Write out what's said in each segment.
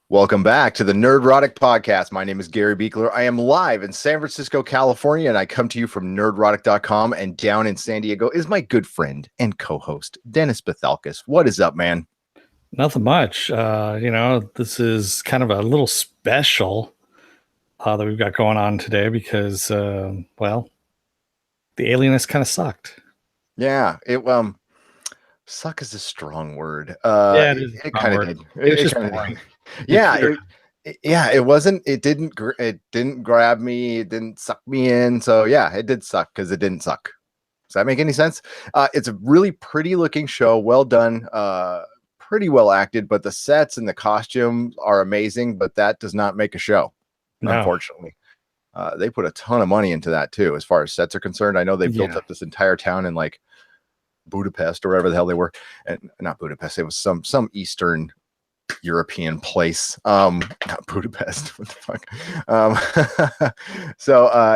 Welcome back to the Nerdrotic podcast. My name is Gary Buechler. I am live in San Francisco, California, and I come to you from nerdrotic.com. And down in San Diego is my good friend and co-host, Dennis Bithoulkas. What is up, man? Nothing much. This is kind of a little special that we've got going on today because, the alienist kind of sucked. Yeah, suck is a strong word. Yeah, it is a It strong kind of word. did. It was It just kind of boring. did. Yeah, Peter, it wasn't. It didn't grab me. It didn't suck me in. So yeah, it did suck because it didn't suck. Does that make any sense? It's a really pretty looking show. Well done. Pretty well acted, but the sets and the costumes are amazing. But that does not make a show, no, unfortunately. They put a ton of money into that too, as far as sets are concerned. I know they built yeah, up this entire town in like Budapest or wherever the hell they were, and not Budapest. It was some Eastern European place. Not Budapest. What the fuck?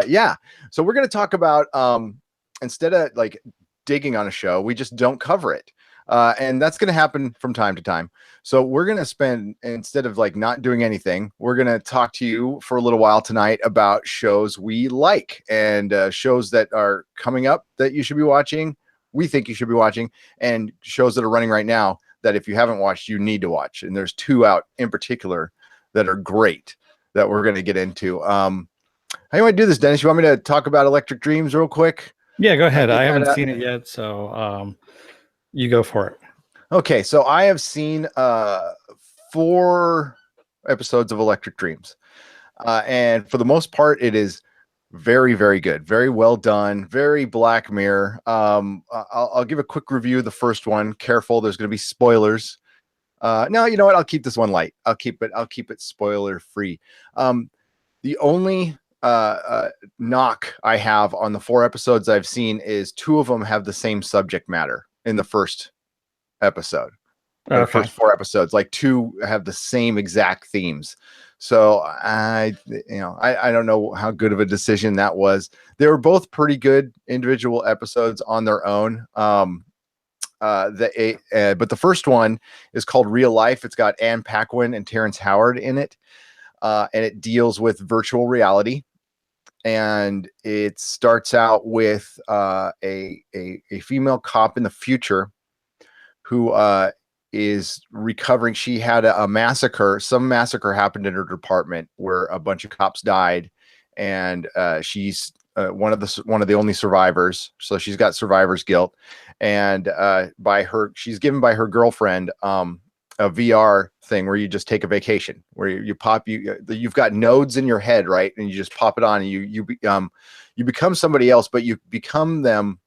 Yeah. So we're gonna talk about instead of like digging on a show, we just don't cover it. And that's going to happen from time to time. So we're going to spend, instead of like not doing anything, we're going to talk to you for a little while tonight about shows we like and shows that are coming up that you should be watching, we think you should be watching, and shows that are running right now that if you haven't watched, you need to watch. And there's two out in particular that are great that we're going to get into. How you want to do this, Dennis? You want me to talk about Electric Dreams real quick? yeah. Go ahead. Get I that haven't out. seen it yet, so you go for it. Okay, so I have seen 4 episodes of Electric Dreams. And for the most part, it is very, very good. Very well done. Very Black Mirror. I'll give a quick review of the first one. Careful, there's going to be spoilers. No, you know what? I'll keep this one light. I'll keep it spoiler free. The only knock I have on the 4 episodes I've seen is 2 of them have the same subject matter in the first episode, or the Okay. first 4 episodes. Like 2 have the same exact themes. So I don't know how good of a decision that was. They were both pretty good individual episodes on their own. But the first one is called Real Life. It's got Anne Paquin and Terrence Howard in it, and it deals with virtual reality. And it starts out with a female cop in the future who is recovering. She had a massacre. Some massacre happened in her department where a bunch of cops died, and she's one of the only survivors. So she's got survivor's guilt, and she's given by her girlfriend a VR thing where you just take a vacation, where you've got nodes in your head, right, and you just pop it on, and you become somebody else, but you become them.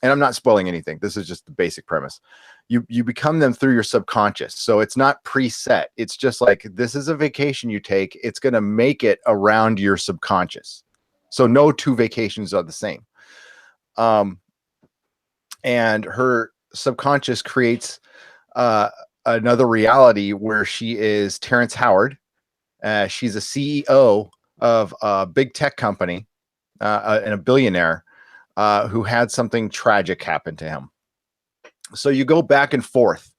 And I'm not spoiling anything. This is just the basic premise. You become them through your subconscious. So it's not preset. It's just like, this is a vacation you take. It's going to make it around your subconscious. So no 2 vacations are the same. And her subconscious creates another reality where she is Terrence Howard. She's a CEO of a big tech company and a billionaire who had something tragic happen to him. So you go back and forth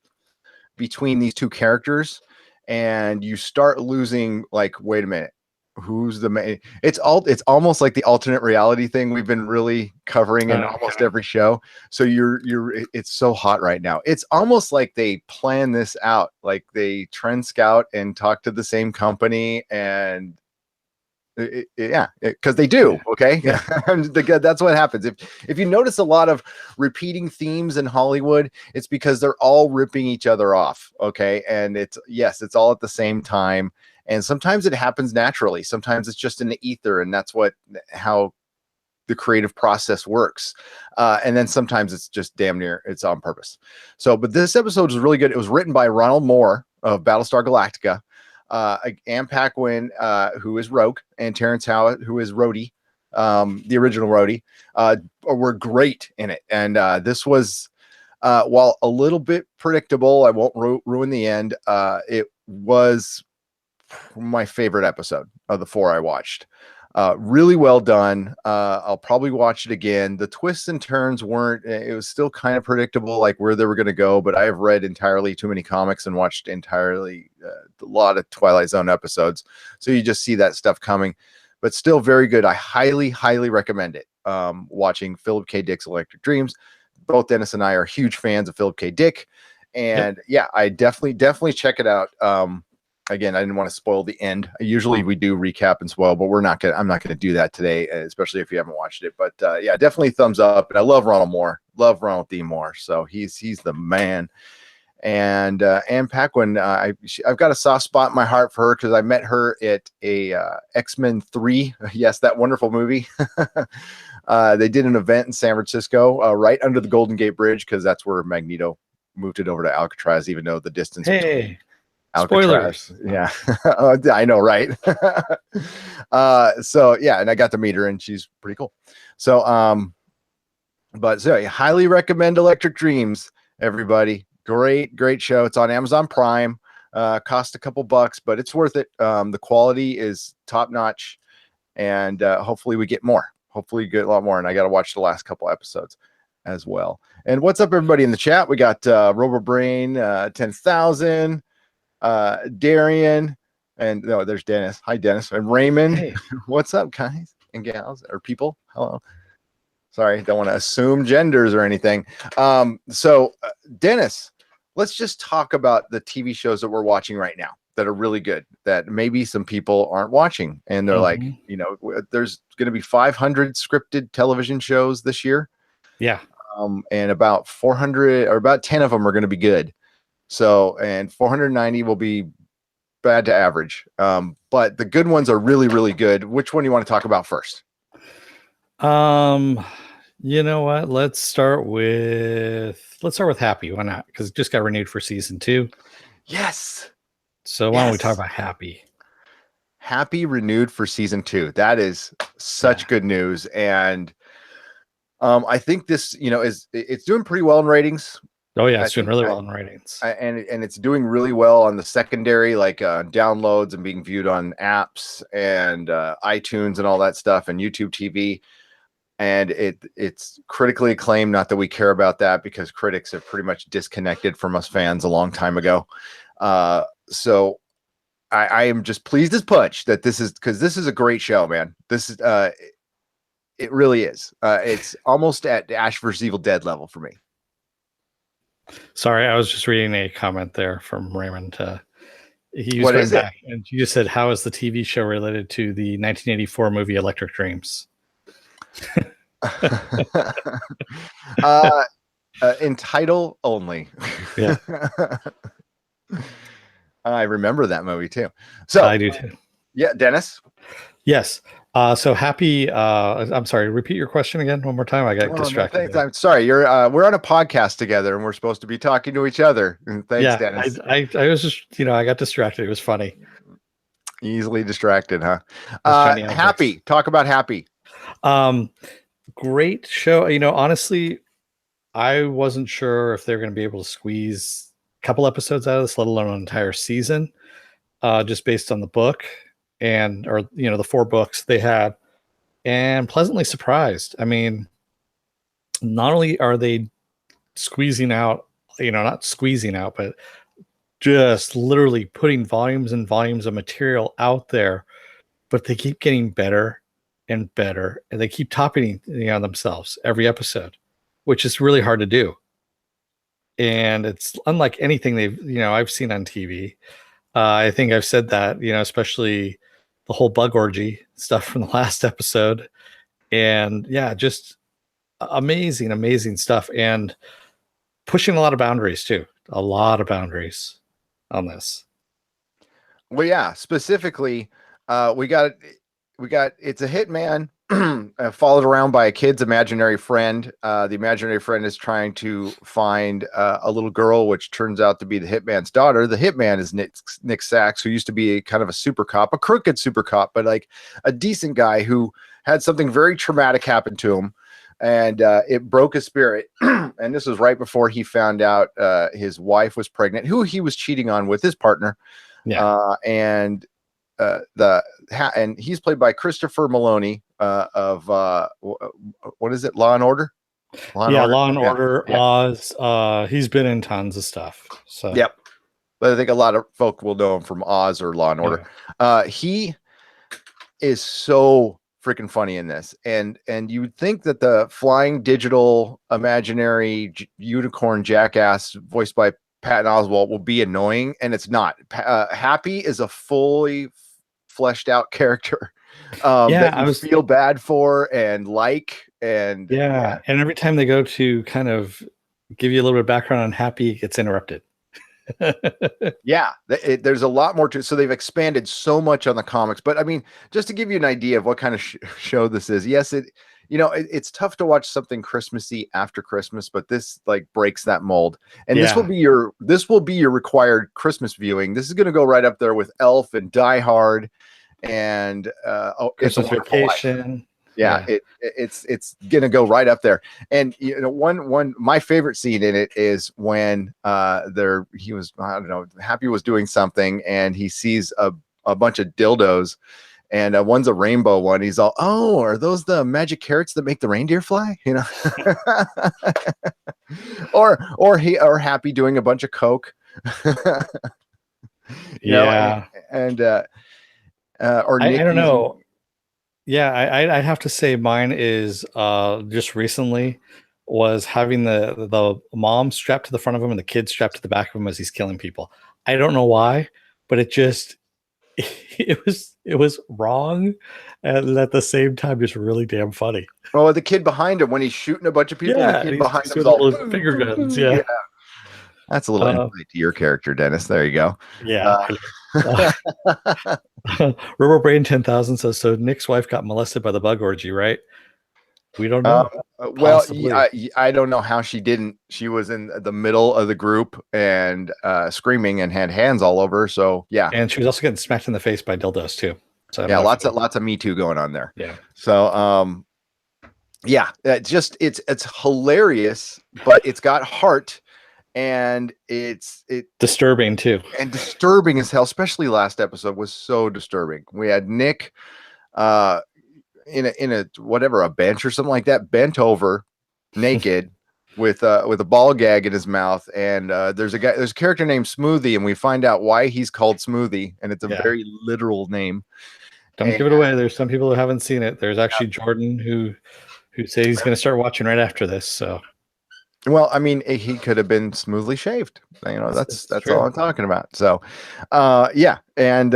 between these 2 characters, and you start losing, like, wait a minute, who's the main? It's almost like the alternate reality thing we've been really covering in almost every show. So it's so hot right now. It's almost like they plan this out, like they trend scout and talk to the same company, and because they do. Okay. Yeah. That's what happens. If you notice a lot of repeating themes in Hollywood, it's because they're all ripping each other off. Okay. And it's all at the same time. And sometimes it happens naturally. Sometimes it's just in the ether, and that's how the creative process works. And then sometimes it's just damn near it's on purpose. So, but this episode was really good. It was written by Ronald Moore of Battlestar Galactica. Anne Paquin, who is Rogue, and Terrence Howard, who is Rhodey, the original Rhodey, were great in it. And this was, while a little bit predictable, I won't ruin the end. It was my favorite episode of the 4 I watched. Really well done. I'll probably watch it again. The twists and turns weren't, it was still kind of predictable, like where they were going to go, but I have read entirely too many comics and watched entirely a lot of Twilight Zone episodes. So you just see that stuff coming, but still very good. I highly, highly recommend it. Watching Philip K. Dick's Electric Dreams. Both Dennis and I are huge fans of Philip K. Dick. And yeah, I definitely check it out. Again, I didn't want to spoil the end. Usually we do recap and spoil, but I'm not gonna do that today, especially if you haven't watched it. But yeah, definitely thumbs up. And I love Ronald Moore. Love Ronald D. Moore. So he's the man. And Anne Paquin, I've got a soft spot in my heart for her because I met her at a X-Men 3. Yes, that wonderful movie. They did an event in San Francisco, right under the Golden Gate Bridge, because that's where Magneto moved it over to Alcatraz, even though the distance between Alcatraz. Spoilers. Yeah. I know, right? So yeah, and I got to meet her and she's pretty cool. So I highly recommend Electric Dreams, everybody. Great show. It's on Amazon Prime. Cost a couple bucks, but it's worth it. The quality is top notch, and hopefully we get more. Hopefully get a lot more. And I got to watch the last couple episodes as well. And what's up, everybody in the chat? We got RoboBrain 10,000, Darian, and no, there's Dennis. Hi, Dennis. And Raymond. Hey. What's up, guys and gals or people? Hello. Sorry, don't want to assume genders or anything. So Dennis, let's just talk about the TV shows that we're watching right now that are really good, that maybe some people aren't watching. And they're like, there's going to be 500 scripted television shows this year. Yeah. And about 400 or about 10 of them are going to be good. So, and 490 will be bad to average. But the good ones are really, really good. Which one do you want to talk about first? You know what? Let's start with Happy. Why not? Because it just got renewed for season 2. Yes. So why don't we talk about Happy? Happy renewed for season 2. That is such good news. And I think this, it's doing pretty well in ratings. Oh yeah, it's doing really well in ratings. And it's doing really well on the secondary, like downloads and being viewed on apps and iTunes and all that stuff, and YouTube TV. And it's critically acclaimed. Not that we care about that, because critics have pretty much disconnected from us fans a long time ago. So I am just pleased as punch that this is a great show, man. This is it really is. It's almost at Ash vs. Evil Dead level for me. Sorry, I was just reading a comment there from Raymond. He was what is back, and you just said, "How is the TV show related to the 1984 movie Electric Dreams?" In title only. Yeah. I remember that movie too. So I do too. Yeah, Dennis. Yes. So Happy. I'm sorry. Repeat your question again one more time. I got distracted. No, I'm sorry. We're on a podcast together, and we're supposed to be talking to each other. And thanks, Dennis. I was just, I got distracted. It was funny. Easily distracted, huh? Happy. Talk about Happy. Great show. Honestly, I wasn't sure if they're going to be able to squeeze a couple episodes out of this, let alone an entire season, just based on the book or the 4 books they had, and pleasantly surprised. I mean, not only are they squeezing out, not squeezing out, but just literally putting volumes and volumes of material out there, but they keep getting better and better, and they keep topping themselves every episode, which is really hard to do. And it's unlike anything I've seen on TV. I think I've said that, especially the whole bug orgy stuff from the last episode. And yeah, just amazing stuff, and pushing a lot of boundaries too. A lot of boundaries on this. Well, yeah, specifically, we got it's a hitman followed around by a kid's imaginary friend. The imaginary friend is trying to find a little girl, which turns out to be the hitman's daughter. The hitman is Nick Sachs, who used to be kind of a super cop, a crooked super cop, but like a decent guy who had something very traumatic happen to him, and it broke his spirit. And this was right before he found out his wife was pregnant, who he was cheating on with his partner. Yeah. And and he's played by Christopher Maloney of what is it, Law and Order? Law and Order, yeah. Oz. He's been in tons of stuff. So yep. But I think a lot of folk will know him from Oz or Law and Order. Yeah. He is so freaking funny in this, and you would think that the flying digital imaginary unicorn jackass voiced by Patton Oswalt will be annoying, and it's not. Happy is a fully fleshed out character that you feel bad for and and yeah. And every time they go to kind of give you a little bit of background on Happy, it gets interrupted. Yeah, there's a lot more to it. So they've expanded so much on the comics, but I mean, just to give you an idea of what kind of show this is, yes, it's tough to watch something Christmassy after Christmas, but this like breaks that mold. And this will be your required Christmas viewing. This is going to go right up there with Elf and Die Hard and Christmas Vacation. Yeah, it's gonna go right up there. And one my favorite scene in it is when he was, I don't know, Happy was doing something and he sees a bunch of dildos, and one's a rainbow one. He's all, oh, are those the magic carrots that make the reindeer fly? or Happy doing a bunch of coke. Yeah, and or I don't know. Yeah, I'd have to say mine is just recently was having the mom strapped to the front of him and the kid strapped to the back of him as he's killing people. I don't know why, but it was wrong, and at the same time just really damn funny. Oh, the kid behind him when he's shooting a bunch of people, yeah, the kid behind him all finger guns. Yeah. That's a little insight to your character, Dennis. There you go. Yeah. Robo Brain 10,000 says, so Nick's wife got molested by the bug orgy, right? We don't know. Well, I don't know how she didn't. She was in the middle of the group and screaming and had hands all over. So yeah, and she was also getting smacked in the face by dildos too. So yeah, lots of Me Too going on there. Yeah. So yeah, it's hilarious, but it's got heart. And it's disturbing too, and disturbing as hell. Especially last episode was so disturbing. We had Nick in a bench or something like that, bent over naked with a ball gag in his mouth, and there's a character named Smoothie, and we find out why he's called Smoothie, and it's a very literal name. Don't give it away. There's some people who haven't seen it. There's actually Jordan who says he's going to start watching right after this. So. Well, I mean, he could have been smoothly shaved. That's all I'm talking about. So, yeah. And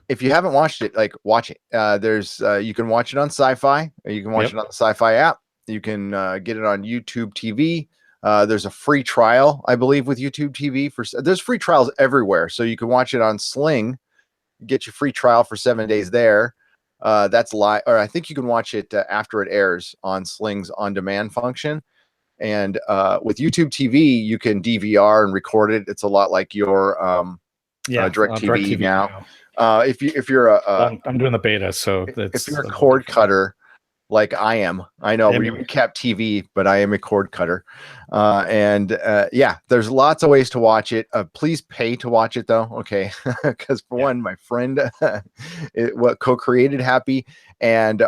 if you haven't watched it, like, watch it. There's you can watch it on Sci-Fi. You can watch it on the Sci-Fi app. You can get it on YouTube TV. There's a free trial, I believe, with YouTube TV. There's free trials everywhere, so you can watch it on Sling. Get your free trial for 7 days there. That's live, or I think you can watch it after it airs on Sling's on-demand function. And with YouTube TV, you can DVR and record it. It's a lot like your DirecTV now. If you're I'm doing the beta, so if you're a cord cutter like I am, I know we recap TV, but I am a cord cutter. Yeah, there's lots of ways to watch it. Please pay to watch it though, okay? Because for one, my friend co-created Happy, and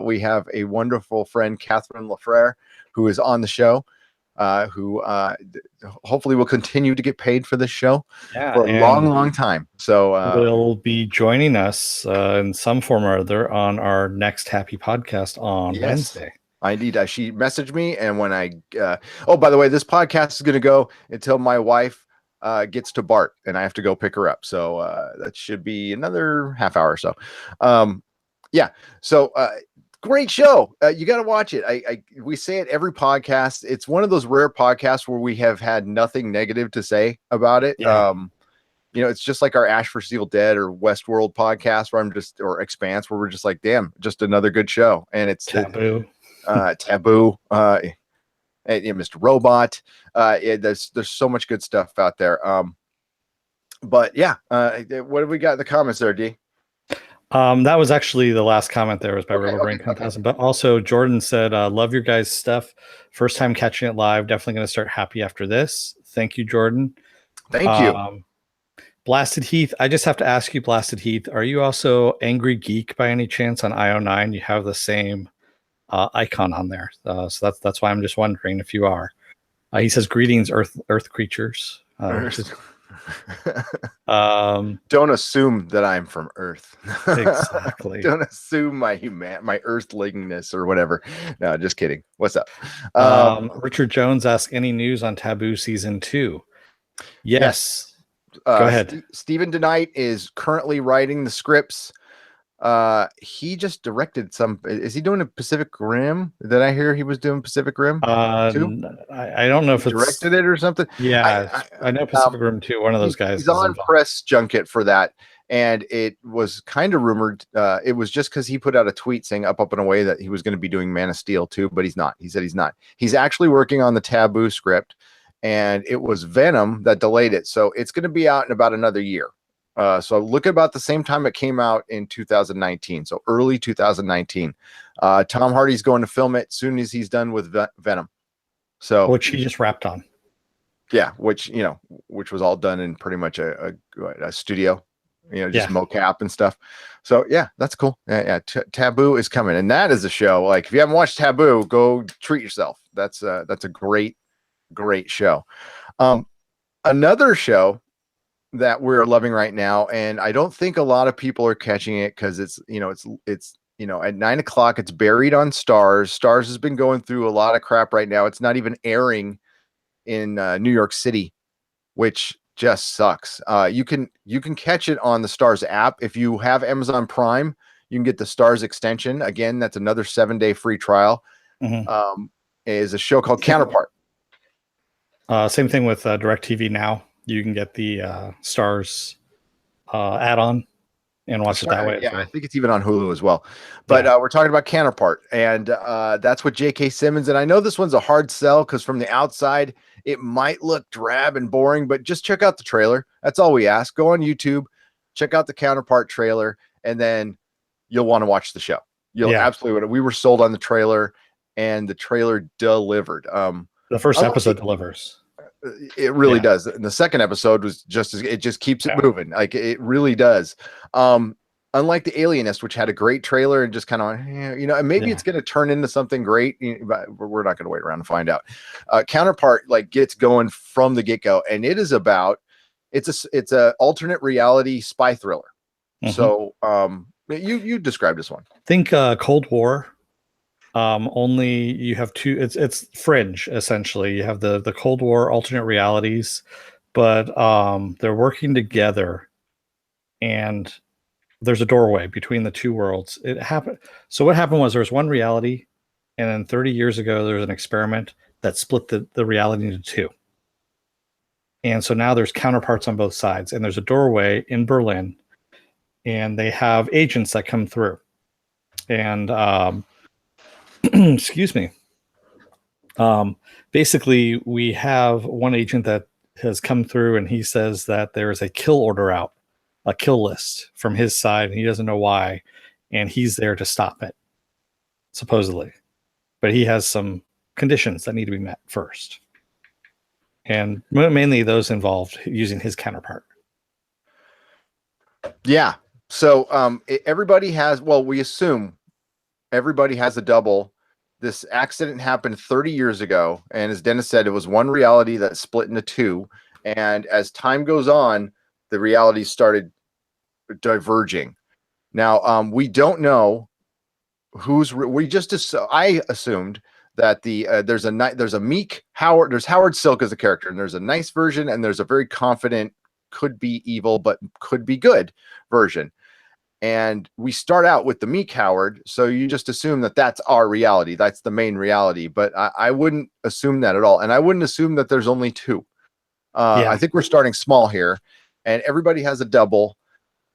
we have a wonderful friend, Catherine Lafrere, who is on the show, who hopefully will continue to get paid for this show for a long time. So will be joining us in some form or other on our next Happy podcast on Wednesday. She messaged me, and when by the way, this podcast is going to go until my wife gets to BART, and I have to go pick her up. So that should be another half hour or so. Yeah. So great show. You got to watch it. We say it every podcast. It's one of those rare podcasts where we have had nothing negative to say about it. Yeah. It's just like our Ash vs. Evil Dead or Westworld podcast or Expanse, where we're just like, damn, just another good show. And it's Taboo. Taboo. Mr. Robot. There's so much good stuff out there. But yeah, what have we got in the comments there, D? That was actually the last comment there was by RoboBrain 10,000. But also Jordan said, love your guys' stuff. First time catching it live. Definitely going to start Happy after this. Thank you, Jordan. Thank you. Blasted Heath. I just have to ask you, Blasted Heath, are you also Angry Geek by any chance on IO9? You have the same icon on there, so that's why I'm just wondering if you are. He says, "Greetings, Earth creatures." Don't assume that I'm from Earth. Exactly. Don't assume my earthlingness or whatever. No, just kidding. What's up? Richard Jones asks, any news on Taboo season 2? Yes. Go ahead. Stephen DeKnight is currently writing the scripts. He just directed some. Is he doing a Pacific Rim? Did I hear he was doing Pacific Rim too? I don't know if it's directed it or something. Yeah, I know Pacific Rim 2. One of those guys. He's on press junket for that, and it was kind of rumored. It was just because he put out a tweet saying up and away that he was going to be doing Man of Steel too, but he's not. He said he's not. He's actually working on the Taboo script, and it was Venom that delayed it, so it's going to be out in about another year. So look at about the same time it came out in 2019, so early 2019. Tom Hardy's going to film it soon as he's done with Venom. So which he just wrapped on. Yeah, which was all done in pretty much a studio, just mocap and stuff. So yeah, that's cool. Yeah. Taboo is coming, and that is a show. Like if you haven't watched Taboo, go treat yourself. That's a great show. Another show that we're loving right now, and I don't think a lot of people are catching it because it's at 9 o'clock. It's buried on Stars. Stars has been going through a lot of crap right now. It's not even airing in New York City, which just sucks. You can catch it on the Stars app. If you have Amazon Prime, you can get the Stars extension. Again, that's another 7-day free trial. Is a show called Counterpart. Same thing with DirecTV Now. You can get the Stars add-on and watch it that way. Yeah, I think it's even on Hulu as well. But we're talking about Counterpart, and that's with J.K. Simmons. And I know this one's a hard sell because from the outside, it might look drab and boring, but just check out the trailer. That's all we ask. Go on YouTube, check out the Counterpart trailer, and then you'll want to watch the show. You'll absolutely. We were sold on the trailer, and the trailer delivered. The first episode delivers. It really does. And the second episode was it just keeps it moving. Like it really does. Unlike The Alienist, which had a great trailer and just kind of, and maybe it's going to turn into something great, but we're not going to wait around to find out. Counterpart gets going from the get-go, and it is about, it's a alternate reality spy thriller. So you described this one. Think Cold War. Only you have two. It's Fringe essentially. You have the Cold War alternate realities, but they're working together, and there's a doorway between the two worlds. It happened. So what happened was there was one reality, and then 30 years ago there was an experiment that split the reality into two. And so now there's counterparts on both sides, and there's a doorway in Berlin, and they have agents that come through, and excuse me. Basically, we have one agent that has come through, and he says that there is a kill order out, a kill list from his side, and he doesn't know why, and he's there to stop it, supposedly. But he has some conditions that need to be met first. And mainly those involved using his counterpart. Yeah. So everybody has, we assume everybody has a double. This accident happened 30 years ago. And as Dennis said, it was one reality that split into two. And as time goes on, the realities started diverging. Now, we don't know I assumed that there's a meek Howard, there's Howard Silk as a character, and there's a nice version, and there's a very confident, could be evil, but could be good version. And we start out with the meek Howard. So you just assume that that's our reality. That's the main reality. But I wouldn't assume that at all. And I wouldn't assume that there's only two. I think we're starting small here, and everybody has a double,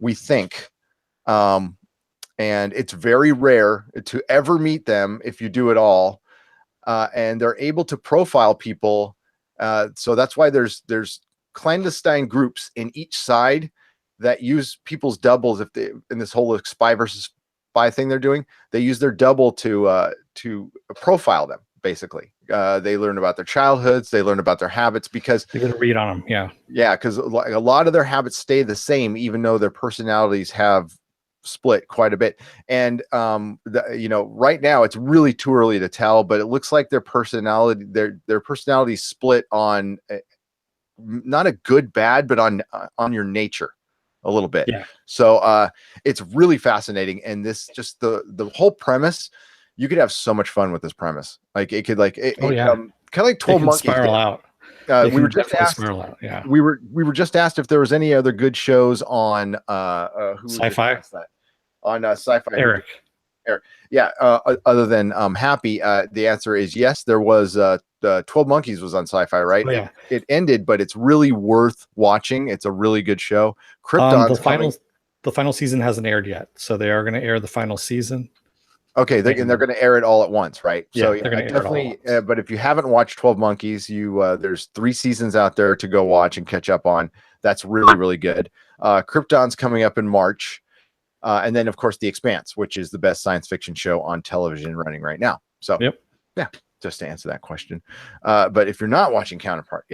we think. And it's very rare to ever meet them if you do it all. And they're able to profile people. So that's why there's clandestine groups in each side that use people's doubles. If they, in this whole spy versus spy thing they're doing, they use their double to profile them, basically. They learn about their childhoods. They learn about their habits because they get a read on them. Yeah, because like a lot of their habits stay the same, even though their personalities have split quite a bit. And right now it's really too early to tell, but it looks like their personality split on not a good bad, but on your nature a little bit. Yeah. So it's really fascinating, and this just the whole premise. You could have so much fun with this premise. Like it could kind of like 12 Monkeys spiral out. We were just asked. Yeah. We were just asked if there was any other good shows on Sci-Fi. On Sci-Fi. Eric. Yeah. Other than Happy, the answer is yes. There was 12 Monkeys was on Sci-Fi, right? Oh, yeah. It ended, but it's really worth watching. It's a really good show. Krypton's the final season hasn't aired yet, so they are going to air the final season. Okay, they're going to air it all at once, right? Yeah, so they're going to definitely. But if you haven't watched 12 Monkeys, there's 3 seasons out there to go watch and catch up on. That's really, really good. Krypton's coming up in March, and then of course The Expanse, which is the best science fiction show on television running right now. So yeah, just to answer that question. But if you're not watching Counterpart,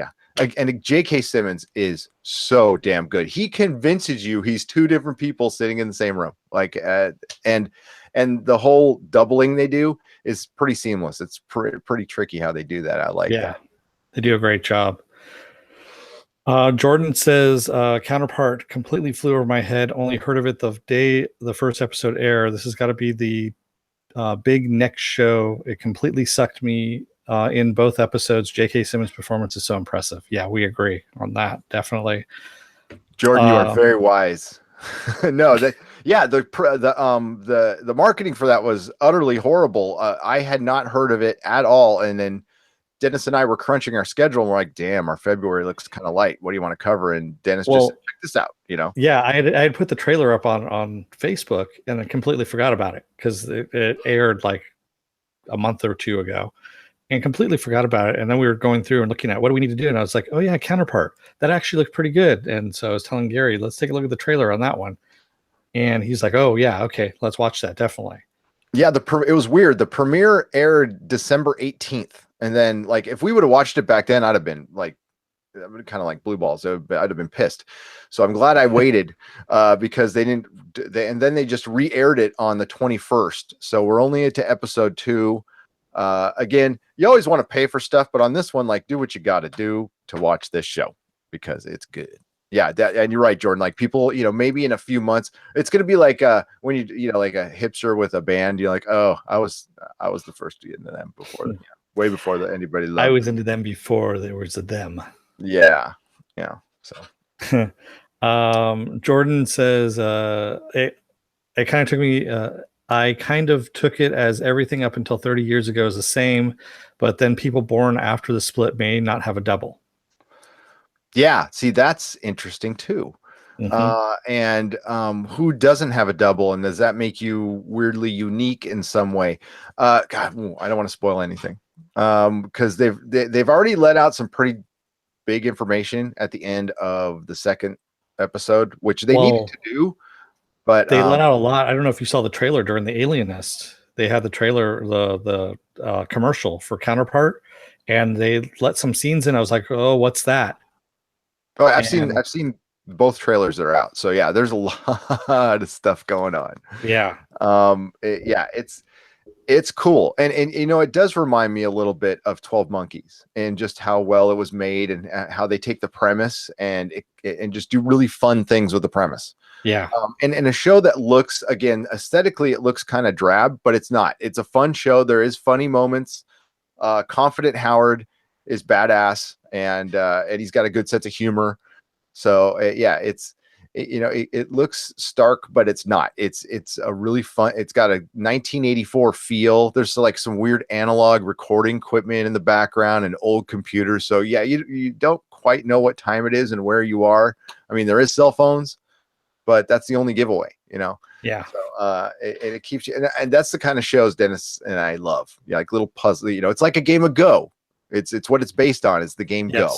and J.K. Simmons is so damn good. He convinces you he's 2 different people sitting in the same room, and the whole doubling they do is pretty seamless. It's pretty tricky how they do that. I like that. They do a great job. Jordan says, Counterpart completely flew over my head. Only heard of it the day the first episode aired. This has got to be the big next show. It completely sucked me in both episodes. J.K. Simmons' performance is so impressive. Yeah, we agree on that. Definitely. Jordan, you are very wise. No, the marketing for that was utterly horrible. I had not heard of it at all, and then Dennis and I were crunching our schedule, and we're like, "Damn, our February looks kind of light. What do you want to cover?" And Dennis just said, check this out. Yeah, I had put the trailer up on Facebook, and I completely forgot about it because it aired like a month or 2 ago, and completely forgot about it. And then we were going through and looking at what do we need to do, and I was like, "Oh yeah, Counterpart. That actually looked pretty good." And so I was telling Gary, "Let's take a look at the trailer on that one." And he's like, "Oh yeah, okay, let's watch that definitely." Yeah, it was weird. The premiere aired December 18th, and then like if we would have watched it back then, I'd have been like, kind of like blue balls. I'd have been pissed. So I'm glad I waited because they didn't. And then they just re-aired it on the 21st. So we're only into episode 2. Again, you always want to pay for stuff, but on this one, like, do what you got to do to watch this show because it's good. Yeah, and you're right, Jordan. Like people, maybe in a few months, it's gonna be like when you like a hipster with a band. You're like, oh, I was the first to get into them before, way before anybody loved. I was into them before there was a them. Yeah. So, Jordan says, it kind of took me. I kind of took it as everything up until 30 years ago is the same, but then people born after the split may not have a double. Yeah, see, that's interesting too. And who doesn't have a double, and does that make you weirdly unique in some way? God, I don't want to spoil anything because they've already let out some pretty big information at the end of the second episode, which they needed to do. But they let out a lot. I don't know if you saw the trailer during the Alien Nest. They had the trailer, the commercial for Counterpart, and they let some scenes in. I was like, oh, what's that? Oh, I've seen both trailers that are out. So yeah, there's a lot of stuff going on. Yeah. It's cool. And it does remind me a little bit of 12 Monkeys and just how well it was made and how they take the premise and just do really fun things with the premise. Yeah. And a show that looks, again, aesthetically, it looks kind of drab, but it's not. It's a fun show. There is funny moments. Confident Howard is badass and he's got a good sense of humor. So it looks stark, but it's not. It's a really fun. It's got a 1984 feel. There's like some weird analog recording equipment in the background and old computers. So yeah, you don't quite know what time it is and where you are. I mean, there is cell phones, but that's the only giveaway. Yeah. So it keeps you, and that's the kind of shows Dennis and I love. Yeah, like little puzzle. It's like a game of Go. It's what it's based on. It's the game Go.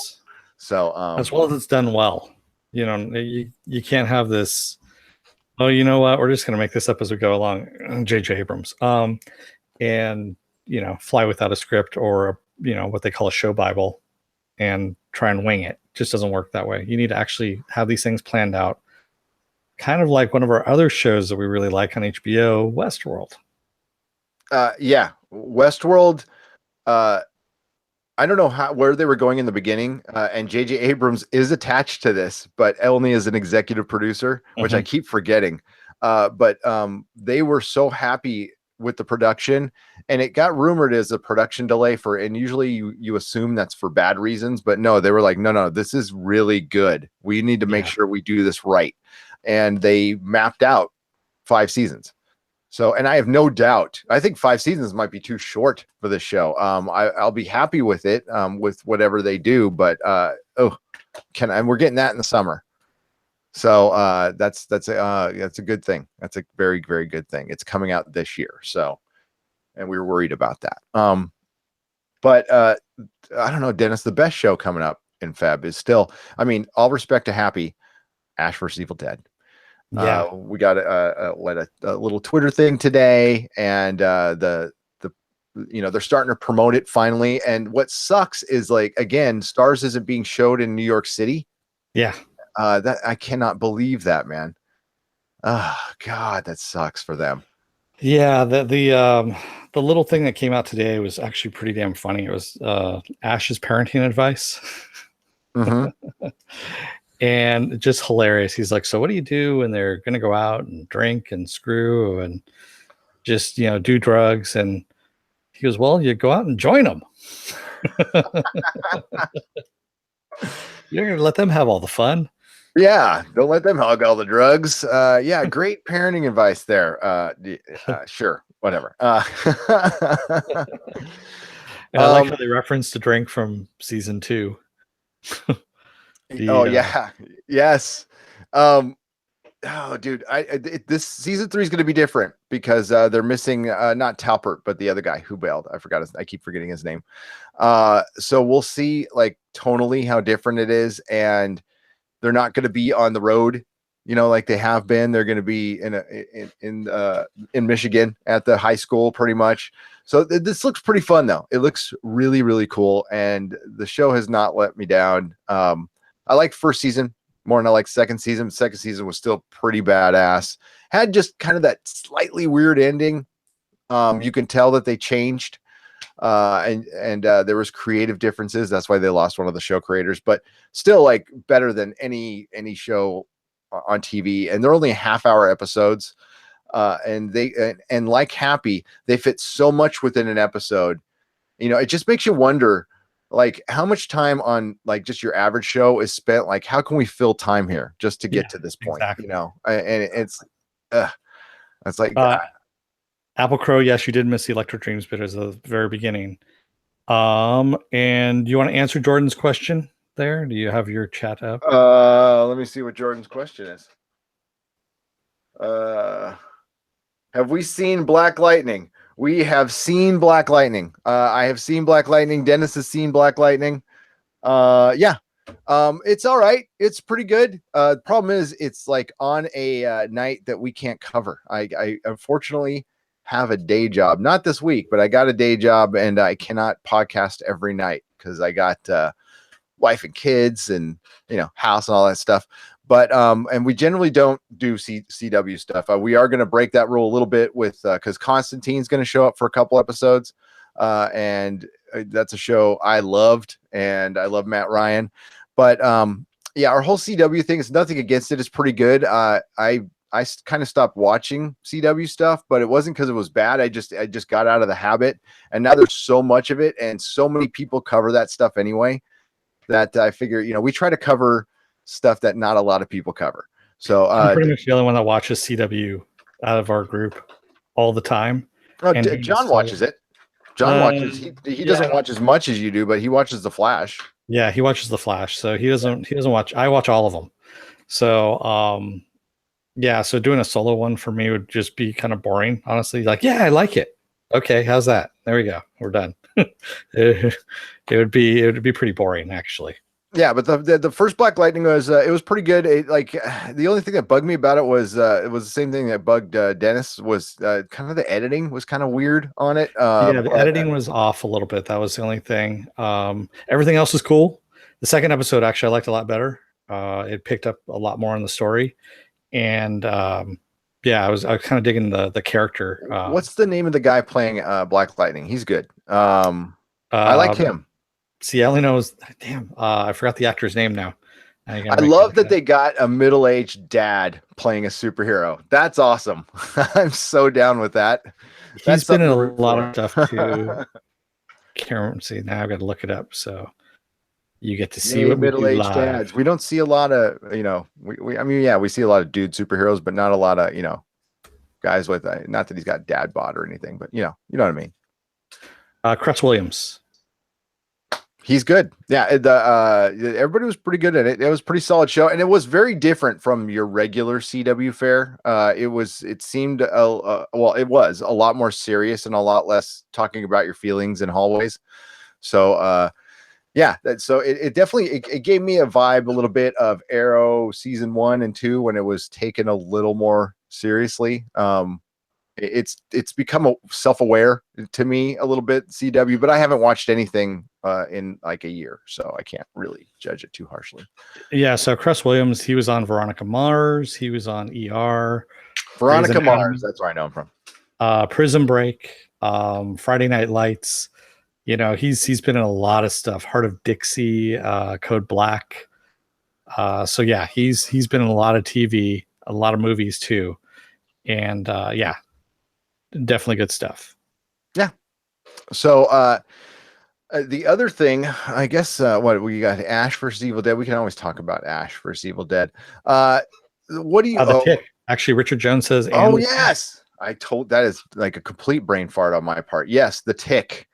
So as well as it's done well. You can't have this. Oh, you know what? We're just going to make this up as we go along. J.J. Abrams. And Fly Without a Script or what they call a show Bible and try and wing it. It just doesn't work that way. You need to actually have these things planned out. Kind of like one of our other shows that we really like on HBO, Westworld. Yeah, Westworld. I don't know where they were going in the beginning, and J.J. Abrams is attached to this, but only as an executive producer, which I keep forgetting. But they were so happy with the production, and it got rumored as a production delay and usually you assume that's for bad reasons, but no, they were like, no, this is really good. We need to make sure we do this right. And they mapped out 5 seasons. So, and I have no doubt, I think 5 seasons might be too short for this show. I'll be happy with it, with whatever they do, but and we're getting that in the summer. So that's a good thing. That's a very, very good thing. It's coming out this year. So, and we were worried about that. But I don't know, Dennis, the best show coming up in Feb is still, I mean, all respect to Happy, Ash vs. Evil Dead. Yeah, we got a little Twitter thing today, and they're starting to promote it finally. And what sucks is, like, again, Stars isn't being showed in New York City. Yeah. That I cannot believe that, man. Oh God, that sucks for them. Yeah, the little thing that came out today was actually pretty damn funny. It was Ash's parenting advice. Mm-hmm. And just hilarious. He's like, so what do you do when they're going to go out and drink and screw and just, do drugs? And he goes, well, you go out and join them. You're going to let them have all the fun. Yeah, don't let them hog all the drugs. Yeah, great parenting advice there. Sure, whatever. And I like how they referenced the drink from season 2. Yeah, yes. Dude, this season 3 is going to be different because they're missing not Talpert, but the other guy who bailed. I keep forgetting his name. So we'll see, like, tonally how different it is, and they're not going to be on the road, like they have been. They're going to be in Michigan at the high school, pretty much. So this looks pretty fun, though. It looks really, really cool, and the show has not let me down. I liked first season more than I liked second season. Second season was still pretty badass. Had just kind of that slightly weird ending. You can tell that they changed, and there was creative differences. That's why they lost one of the show creators, but still, like, better than any show on TV. And they're only half-hour episodes, and like Happy, they fit so much within an episode. It just makes you wonder, like, how much time on, like, just your average show is spent, like, how can we fill time here just to get to this point? Exactly. And it's like Apple Crow, yes, you did miss the Electric Dreams bit at the very beginning. And do you want to answer Jordan's question there? Do you have your chat up? Let me see what Jordan's question is. Have we seen Black Lightning? We have seen Black Lightning. I have seen Black Lightning. Dennis has seen Black Lightning. Yeah. It's all right. It's pretty good. The problem is it's, like, on a night that we can't cover. I unfortunately have a day job, not this week, but I got a day job, and I cannot podcast every night because I got wife and kids and house and all that stuff. But and we generally don't do CW stuff. We are going to break that rule a little bit with because Constantine's going to show up for a couple episodes, and that's a show I loved, and I love Matt Ryan. But yeah, our whole CW thing is nothing against it. It's pretty good. I kind of stopped watching CW stuff, but it wasn't because it was bad. I just got out of the habit, and now there's so much of it, and so many people cover that stuff anyway that I figure, we try to cover stuff that not a lot of people cover. So I'm pretty much the only one that watches CW out of our group all the time. John watches it. John watches. He doesn't watch as much as you do, but he watches The Flash. Yeah, he watches The Flash. So he doesn't watch. I watch all of them. So yeah, so doing a solo one for me would just be kind of boring, honestly. Like, yeah, I like it. Okay, how's that? There we go. We're done. It would be pretty boring, actually. Yeah, but the first Black Lightning was it was pretty good. The only thing that bugged me about it was the same thing that bugged Dennis was kind of the editing was kind of weird on it. Yeah, the editing was off a little bit. That was the only thing. Everything else was cool. The second episode actually I liked a lot better. It picked up a lot more on the story, and yeah, I was kind of digging the character. What's the name of the guy playing Black Lightning? He's good. I like him. See, I only know damn. I forgot the actor's name now. I love that they got a middle-aged dad playing a superhero. That's awesome. I'm so down with that. He's been in a lot of stuff too. Can't see now. I've got to look it up. So you get to see what middle-aged dads. We don't see a lot of, I mean, yeah, we see a lot of dude superheroes, but not a lot of, guys with not that he's got dad bod or anything, but you know what I mean. Cress Williams. He's good. Yeah, everybody was pretty good at it. It was a pretty solid show, and it was very different from your regular CW fare. It seemed it was a lot more serious and a lot less talking about your feelings in hallways. So yeah, so it definitely it gave me a vibe a little bit of Arrow season 1 and 2 when it was taken a little more seriously. It's become self-aware to me a little bit, CW, but I haven't watched anything in like a year, so I can't really judge it too harshly. Yeah, so Cress Williams, he was on Veronica Mars, he was on ER. Veronica Mars, that's where I know him from. Prison Break, Friday Night Lights. He's been in a lot of stuff. Heart of Dixie, Code Black. So yeah, he's been in a lot of TV, a lot of movies too, and yeah. Definitely good stuff. Yeah. So the other thing, I guess, what we got, Ash versus Evil Dead. We can always talk about Ash versus Evil Dead. What do you? The Tick. Actually, Richard Jones says. Oh yes, that is like a complete brain fart on my part. Yes, The Tick.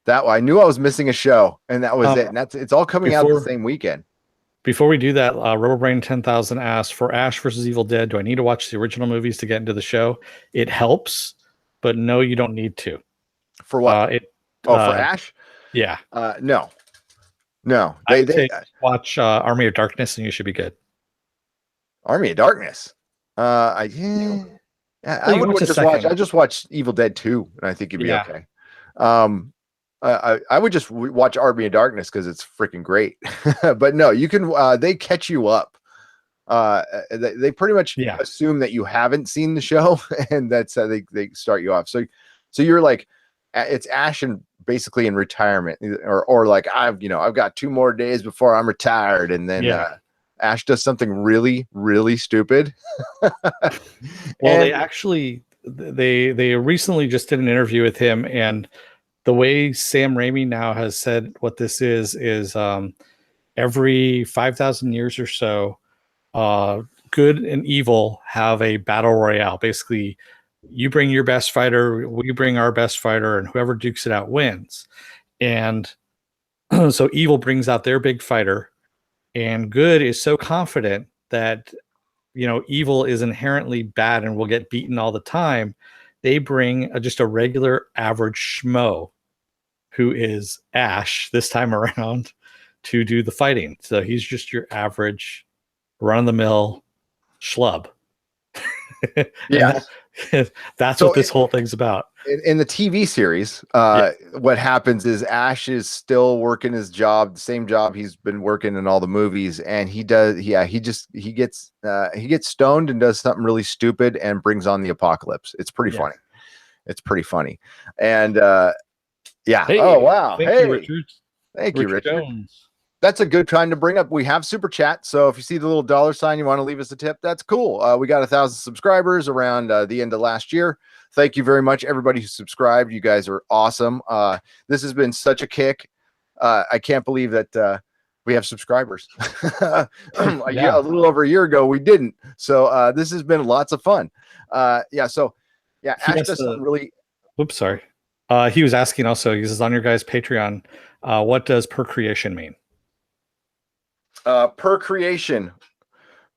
That I knew I was missing a show, and that was it. And it's all coming out the same weekend. Before we do that, Rubberbrain 10,000 asks, for Ash versus Evil Dead, do I need to watch the original movies to get into the show? It helps. But no, you don't need to. For what? For Ash? Yeah. No. They watch Army of Darkness and you should be good. Army of Darkness. I would just watch. I just watched Evil Dead 2, and I think you'd be okay. I would just watch Army of Darkness because it's freaking great. But no, you can. They catch you up. They pretty much assume that you haven't seen the show, and that's how they start you off. So you're like, it's Ash basically in retirement, or like I've got 2 more days before I'm retired, and then Ash does something really, really stupid. Well, they recently just did an interview with him, and the way Sam Raimi now has said what this is every 5,000 years or so, good and evil have a battle royale. Basically, you bring your best fighter, we bring our best fighter, and whoever dukes it out wins. And so evil brings out their big fighter, and good is so confident that evil is inherently bad and will get beaten all the time. They bring just a regular average schmo who is Ash this time around to do the fighting. So he's just your average run-of-the-mill schlub. Yeah. That's what this whole thing's about. In the TV series, what happens is Ash is still working his job, the same job he's been working in all the movies, and he gets stoned and does something really stupid and brings on the apocalypse. It's pretty funny. It's pretty funny. And Hey, oh wow. Thank you, Richard. Thank you, Richard. Jones. That's a good time to bring up. We have super chat. So if you see the little $sign, you want to leave us a tip, that's cool. We got 1,000 subscribers around the end of last year. Thank you very much, everybody who subscribed. You guys are awesome. This has been such a kick. I can't believe that we have subscribers. A little over a year ago, we didn't. So this has been lots of fun. Ash does something really. Oops, sorry. He was asking also, he says on your guys' Patreon, what does per creation mean? Per creation.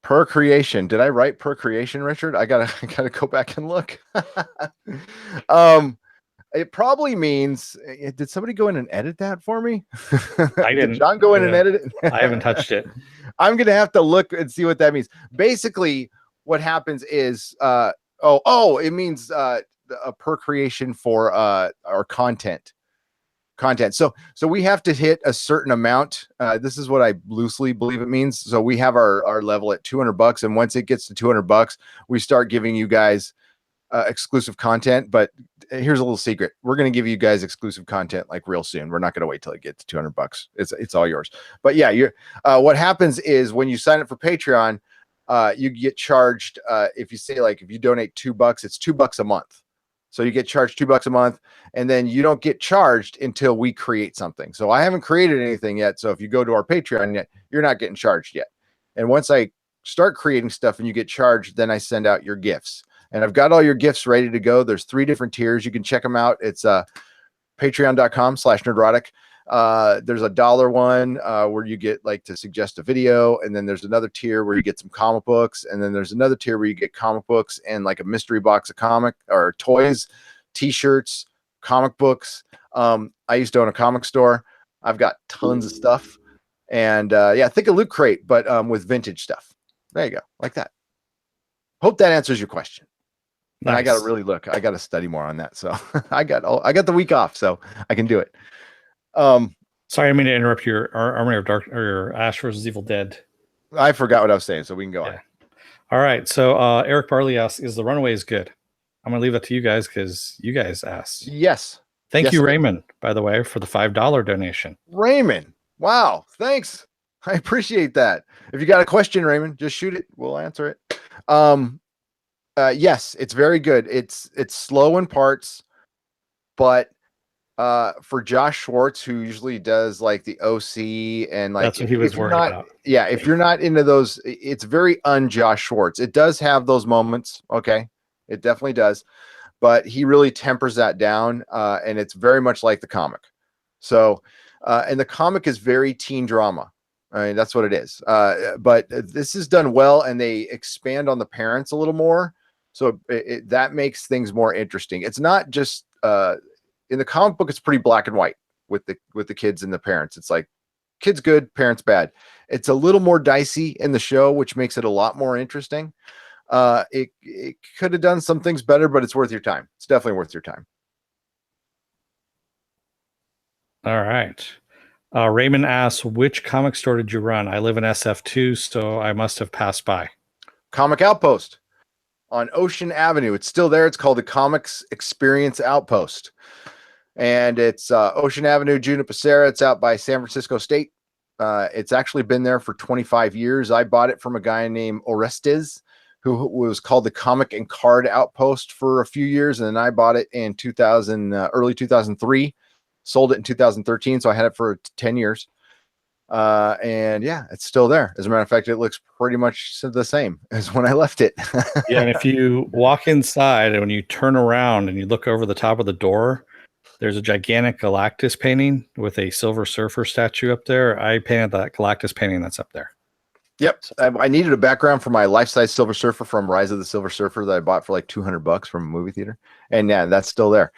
Did I write per creation, Richard? I gotta go back and look. It probably means. Did somebody go in and edit that for me? I didn't. Did John go in and edit it? I haven't touched it. I'm gonna have to look and see what that means. Basically, what happens is, it means a procreation for our content. So we have to hit a certain amount. This is what I loosely believe it means. So we have our level at $200, and once it gets to $200, we start giving you guys exclusive content. But here's a little secret: we're going to give you guys exclusive content like real soon. We're not going to wait till it gets to $200. It's all yours. But yeah, what happens is when you sign up for Patreon, you get charged. If you say if you donate $2, it's $2 a month. So you get charged $2 a month, and then you don't get charged until we create something. So I haven't created anything yet. So if you go to our Patreon yet, you're not getting charged yet. And once I start creating stuff and you get charged, then I send out your gifts. And I've got all your gifts ready to go. There's 3 different tiers. You can check them out. It's patreon.com/nerdrotic. There's a $1 one where you get to suggest a video, and then there's another tier where you get some comic books, and then there's another tier where you get comic books and a mystery box of comic or toys, t-shirts, comic books. I used to own a comic store. I've got tons of stuff, and think of Loot Crate, but with vintage stuff. There you go, like that. Hope that answers your question. Nice. And I got to really look. I got to study more on that. So I got the week off, so I can do it. Sorry, I mean to interrupt your Army of Dark or your Ash versus Evil Dead. I forgot what I was saying, so we can go on. All right. So Eric Barley asks, "Is The Runaways good?" I'm gonna leave that to you guys because you guys asked. Yes. Thank you, Raymond, by the way, for the $5 donation. Raymond, wow, thanks. I appreciate that. If you got a question, Raymond, just shoot it. We'll answer it. Yes, it's very good. It's slow in parts, but for Josh Schwartz, who usually does the OC and that's what he was worried about. Yeah, if you're not into those, it's very un-Josh Schwartz. It does have those moments, okay? It definitely does, but he really tempers that down, and it's very much like the comic. So, and the comic is very teen drama. I mean, that's what it is. But this is done well, and they expand on the parents a little more. So that makes things more interesting. It's not just in the comic book, it's pretty black and white with the kids and the parents. It's kids good, parents bad. It's a little more dicey in the show, which makes it a lot more interesting. It could have done some things better, but it's worth your time. It's definitely worth your time. All right. Raymond asks, which comic store did you run? I live in SF2, so I must have passed by. Comic Outpost on Ocean Avenue. It's still there. It's called the Comics Experience Outpost. And it's Ocean Avenue, Junipero. It's out by San Francisco State. It's actually been there for 25 years. I bought it from a guy named Orestes, who was called the Comic and Card Outpost for a few years. And then I bought it in early 2003. Sold it in 2013, so I had it for 10 years. And yeah, it's still there. As a matter of fact, it looks pretty much the same as when I left it. Yeah, and if you walk inside and when you turn around and you look over the top of the door, there's a gigantic Galactus painting with a Silver Surfer statue up there. I painted that Galactus painting that's up there. Yep. I needed a background for my life-size Silver Surfer from Rise of the Silver Surfer that I bought for $200 from a movie theater. And yeah, that's still there.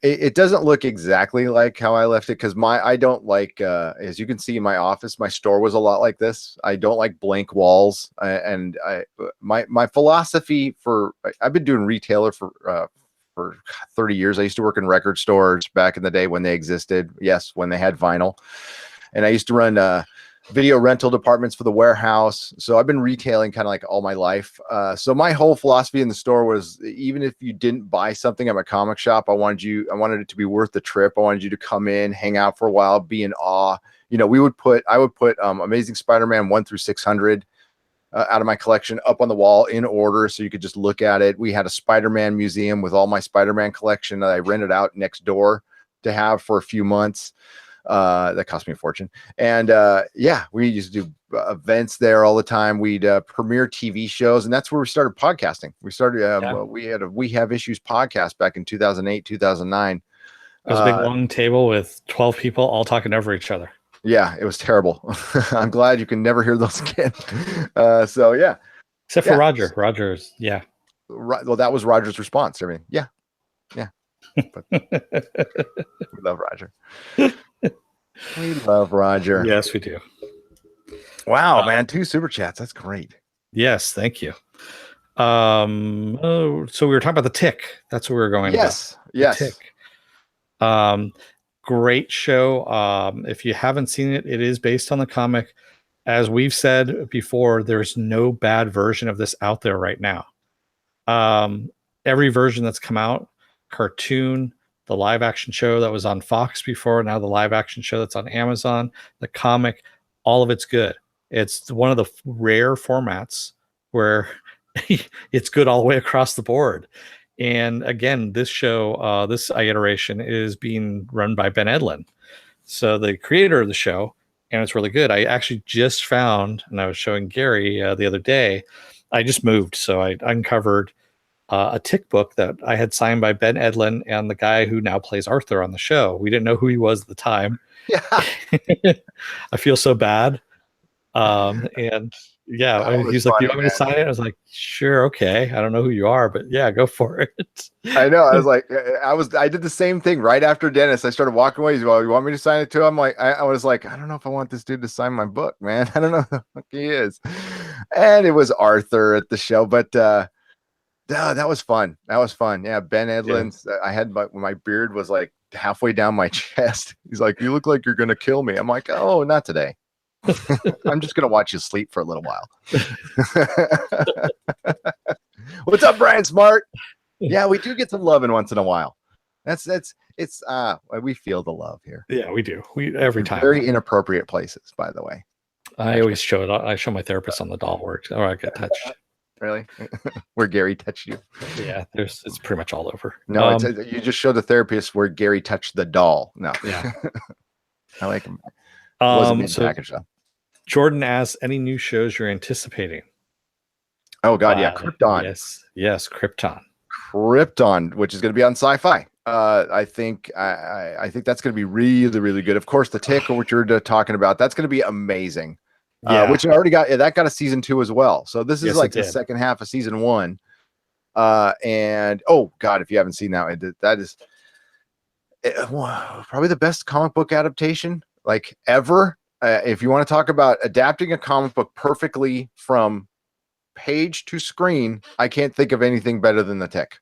It doesn't look exactly like how I left it because I don't like, as you can see in my office, my store was a lot like this. I don't like blank walls. My philosophy I've been doing retailer for 30 years. I used to work in record stores back in the day when they existed. Yes, when they had vinyl. And I used to run video rental departments for the warehouse. So I've been retailing kind of all my life. So my whole philosophy in the store was, even if you didn't buy something at my comic shop, I wanted it to be worth the trip. I wanted you to come in, hang out for a while, be in awe. I would put Amazing Spider-Man 1 through 600 out of my collection up on the wall in order, so you could just look at it. We had a Spider-Man museum with all my Spider-Man collection that I rented out next door to have for a few months. That cost me a fortune. And we used to do events there all the time. We'd premiere TV shows, and that's where we started podcasting. We started we had a We Have Issues podcast back in 2008, 2009. It was a big long table with 12 people all talking over each other. Yeah, it was terrible. I'm glad you can never hear those again. So yeah. Except for Roger. Roger's, yeah. Well, that was Roger's response. I mean, yeah. But we love Roger. We love Roger. Yes, we do. Wow, man, 2 super chats. That's great. Yes, thank you. So we were talking about the Tick. That's what we were going Yes, about. yes. The Tick. Great show. If you haven't seen it, it is based on the comic. As we've said before, there's no bad version of this out there right now. Every version that's come out, cartoon, the live action show that was on Fox before, now the live action show that's on Amazon, the comic, all of it's good. It's one of the rare formats where it's good all the way across the board. And again, this show, this iteration is being run by Ben Edlund. So the creator of the show, and it's really good. I actually just found, and I was showing Gary the other day, I just moved. So I uncovered a Tick book that I had signed by Ben Edlund and the guy who now plays Arthur on the show. We didn't know who he was at the time. Yeah. I feel so bad. And yeah, he's like, "Do you want me to sign it?" I was like, "Sure, okay." I don't know who you are, but yeah, go for it. I know. I was like, I did the same thing right after Dennis. I started walking away. He's well, you want me to sign it too? I'm like, I was like, I don't know if I want this dude to sign my book, man. I don't know who the fuck he is. And it was Arthur at the show, but that was fun. That was fun. Yeah, Ben Edlund. Yeah. I had my beard was like halfway down my chest. He's like, "You look like you're gonna kill me." I'm like, "Oh, not today." I'm just gonna watch you sleep for a little while. What's up, Brian Smart? Yeah, we do get some loving once in a while. It's we feel the love here. Yeah, we do. We every time. Very inappropriate places, by the way. I always show it. I show my therapist on the doll work, or I get touched. Really? Where Gary touched you? Yeah, it's pretty much all over. No, you just show the therapist where Gary touched the doll. No, yeah, I like him. Wasn't so package though. Jordan asks, any new shows you're anticipating? Oh God, yeah, Krypton. Yes, Krypton. Krypton, which is going to be on Sci-Fi. I think that's going to be really, really good. Of course, the Tick, which you're talking about, that's going to be amazing. Yeah. Which I already got. Yeah, that got a season 2 as well. So this is like the second half of season 1. And oh God, if you haven't seen that is probably the best comic book adaptation like ever. If you want to talk about adapting a comic book perfectly from page to screen, I can't think of anything better than the Tick.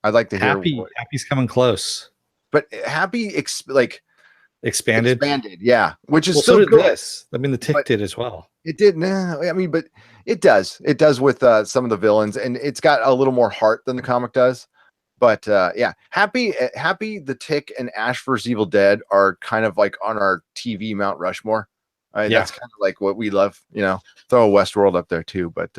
I'd like to hear. Happy's coming close, but Happy expanded, yeah. Which is so did this. I mean, the Tick did as well. It did. No, I mean, but it does with some of the villains, and it's got a little more heart than the comic does. But yeah, Happy, the Tick, and Ash vs. Evil Dead are kind of like on our TV Mount Rushmore. That's kind of like what we love, throw a Westworld up there too, but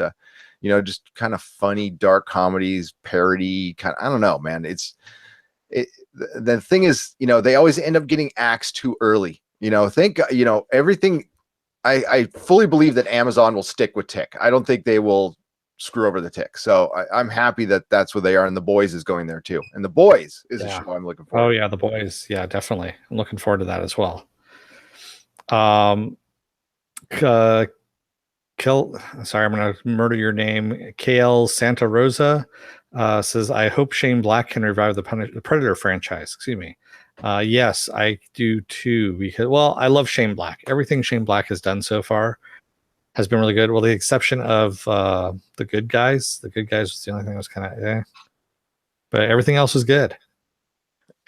just kind of funny, dark comedies, parody kind of, I don't know, man. The thing is, they always end up getting axed too early, everything. I fully believe that Amazon will stick with Tick. I don't think they will screw over the Tick. So I'm happy that that's where they are. And The Boys is going there too. And The Boys is a show I'm looking for. Oh yeah. The Boys. Yeah, definitely. I'm looking forward to that as well. Sorry, I'm going to murder your name. KL Santa Rosa says, I hope Shane Black can revive the Predator franchise. Excuse me. Yes, I do too, because, I love Shane Black. Everything Shane Black has done so far has been really good. Well, the exception of The Good Guys. The Good Guys was the only thing that was kind of but everything else was good.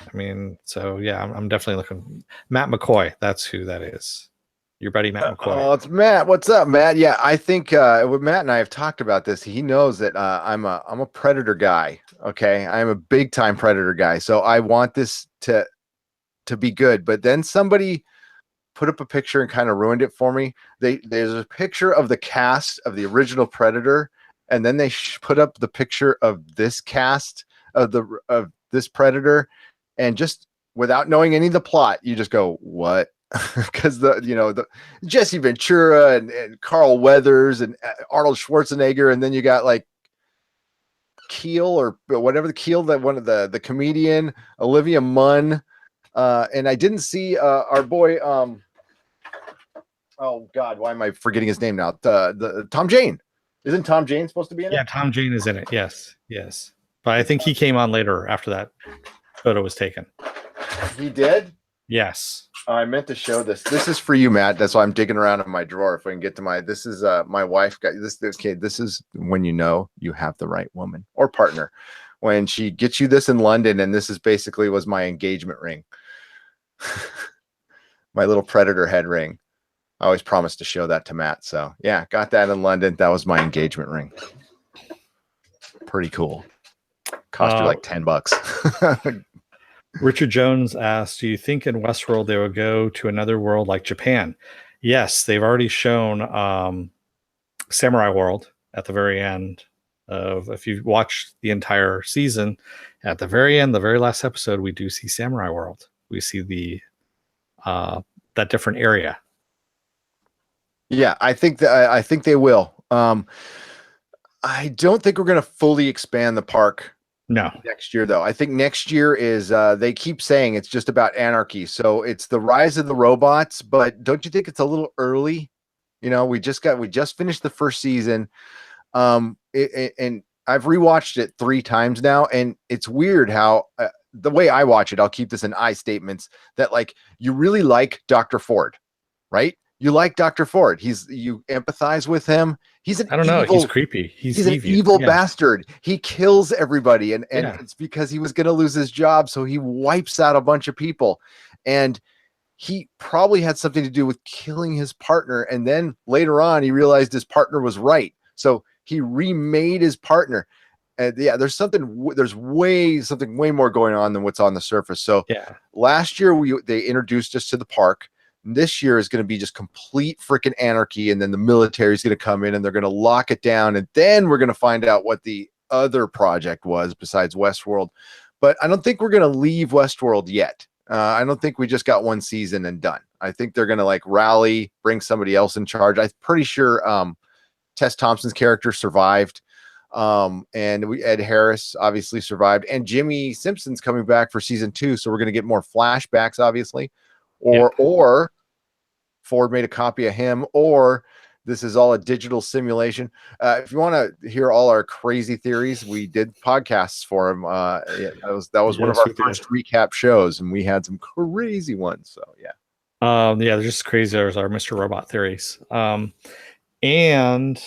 I mean, so yeah, I'm definitely looking. Matt McCoy, that's who that is. Your buddy Matt McCoy. Oh, it's Matt. What's up, Matt? Yeah, I think Matt and I have talked about this. He knows that I'm a Predator guy. Okay, I'm a big time Predator guy. So I want this to be good. But then somebody put up a picture and kind of ruined it for me. There's a picture of the cast of the original Predator, and then they put up the picture of this cast of this Predator, and just without knowing any of the plot, you just go, what? Because the Jesse Ventura and Carl Weathers and Arnold Schwarzenegger, and then you got like Keel or whatever that one of the comedian Olivia Munn, and I didn't see our boy oh God, why am I forgetting his name now? The Tom Jane. Isn't Tom Jane supposed to be in it? Yeah, Tom Jane is in it. Yes, but I think he came on later after that. photo was taken. He did? Yes. I meant to show this. This is for you, Matt. That's why I'm digging around in my drawer. If I can get to my, this is my wife got this. Okay, this is when you know you have the right woman or partner. When she gets you this in London, and this is basically was my engagement ring, my little predator head ring. I always promised to show that to Matt. So yeah, got that in London. That was my engagement ring. Pretty cool. Cost you like $10. Richard Jones asked, do you think in Westworld they will go to another world like Japan? Yes, they've already shown Samurai World at the very end of, if you watch the entire season, at the very end, the very last episode, we do see Samurai World. We see the that different area. Yeah, I think they will. I don't think we're going to fully expand the park. No, next year though. I think next year is they keep saying it's just about anarchy. So it's the rise of the robots, but don't you think it's a little early? You know, we just finished the first season. And I've rewatched it 3 times now, and it's weird how the way I watch it, I'll keep this in I statements, that like you really like Dr. Ford, right? You like Dr. Ford. You empathize with him. He's an I don't know. He's creepy. He's an evil yeah. bastard. He kills everybody, and Yeah. it's because he was going to lose his job, so he wipes out a bunch of people, and he probably had something to do with killing his partner. And then later on, he realized his partner was right, so he remade his partner. And yeah, there's something way more going on than what's on the surface. So yeah, last year they introduced us to the park. This year is going to be just complete freaking anarchy, and then the military is going to come in and they're going to lock it down, and then we're going to find out what the other project was besides Westworld. But I don't think we're going to leave Westworld yet. I don't think we just got one season and done. I think they're going to like rally, bring somebody else in charge. I'm pretty sure Tess Thompson's character survived, and Ed Harris obviously survived, and Jimmy Simpson's coming back for season 2, so we're going to get more flashbacks, obviously. Or Ford made a copy of him, or this is all a digital simulation. If you want to hear all our crazy theories, we did podcasts for him. That was one of our first recap shows, and we had some crazy ones. So yeah, they're just crazy. There's our Mr. Robot theories, and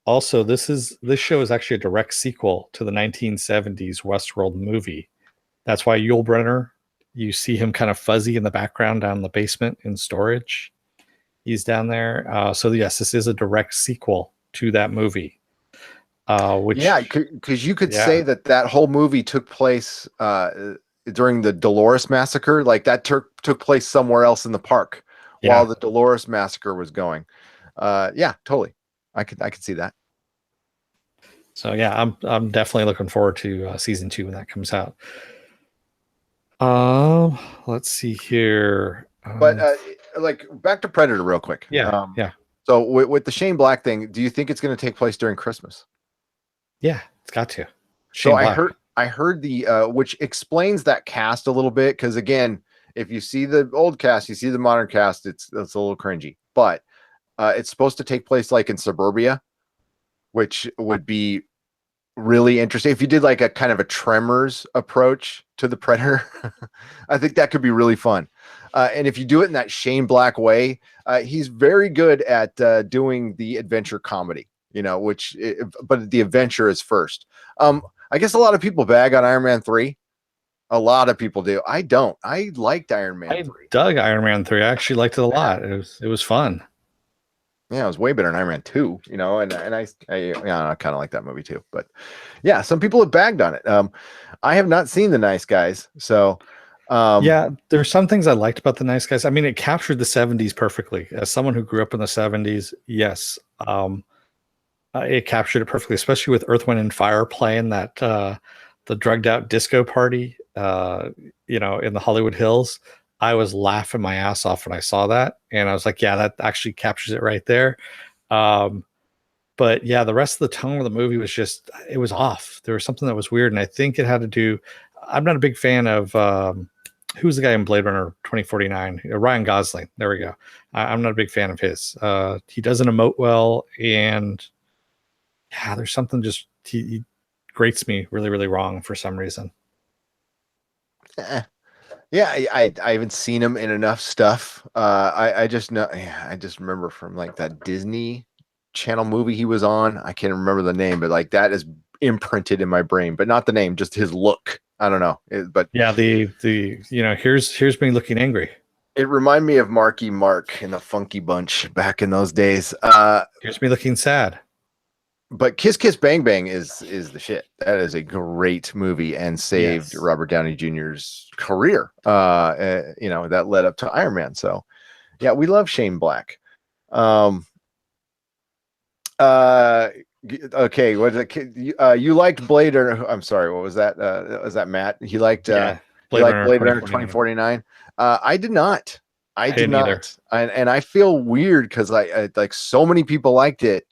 also this show is actually a direct sequel to the 1970s Westworld movie. That's why Yul Brynner, you see him kind of fuzzy in the background down in the basement in storage. He's down there. So yes, this is a direct sequel to that movie. Because you could say that whole movie took place during the Dolores Massacre. Like that took place somewhere else in the park while the Dolores Massacre was going. Yeah, totally. I could see that. So yeah, I'm definitely looking forward to season 2 when that comes out. Let's see here. But like back to Predator real quick. Yeah. So with the Shane Black thing, do you think it's going to take place during Christmas? Yeah, it's got to. Shane Black. I heard the which explains that cast a little bit, because again, if you see the old cast, you see the modern cast, it's a little cringy. But it's supposed to take place like in suburbia, which would be really interesting. If you did like a kind of a Tremors approach to the Predator, I think that could be really fun. And if you do it in that Shane Black way, he's very good at doing the adventure comedy, you know, but the adventure is first. I guess a lot of people bag on Iron Man 3. A lot of people do. I don't. I liked Iron Man 3. I dug Iron Man 3. I actually liked it a lot. It was fun. Yeah, it was way better than Iron Man 2, you know, and I kind of like that movie too. But yeah, some people have bagged on it. I have not seen The Nice Guys, so yeah, there's some things I liked about The Nice Guys. I mean, it captured the 70s perfectly. As someone who grew up in the 70s, yes, it captured it perfectly, especially with Earth, Wind, and Fire playing that the drugged out disco party, you know, in the Hollywood Hills. I was laughing my ass off when I saw that, and I was like, yeah, that actually captures it right there. But yeah, the rest of the tone of the movie was just, it was off. There was something that was weird, and I think it had to do, I'm not a big fan of who's the guy in Blade Runner 2049? Ryan Gosling. There we go. I'm not a big fan of his. He doesn't emote well, and yeah, there's something just, he grates me really, really wrong for some reason. Yeah, I haven't seen him in enough stuff. I just know. Yeah, I just remember from like that Disney Channel movie he was on. I can't remember the name, but like that is imprinted in my brain. But not the name, just his look. I don't know. But Yeah, the here's me looking angry. it reminded me of Marky Mark in the Funky Bunch back in those days. Here's me looking sad. But Kiss Kiss Bang Bang is the shit. That is a great movie and saved Yes. Robert Downey Jr.'s career. That led up to Iron Man. So yeah, we love Shane Black. Okay, what is it? You liked Blade Runner? I'm sorry, what was that? Was that Matt? He liked Blade Runner Blade Runner 2049. 2049. I did not. I did didn't either. not. And I feel weird because I like so many people liked it.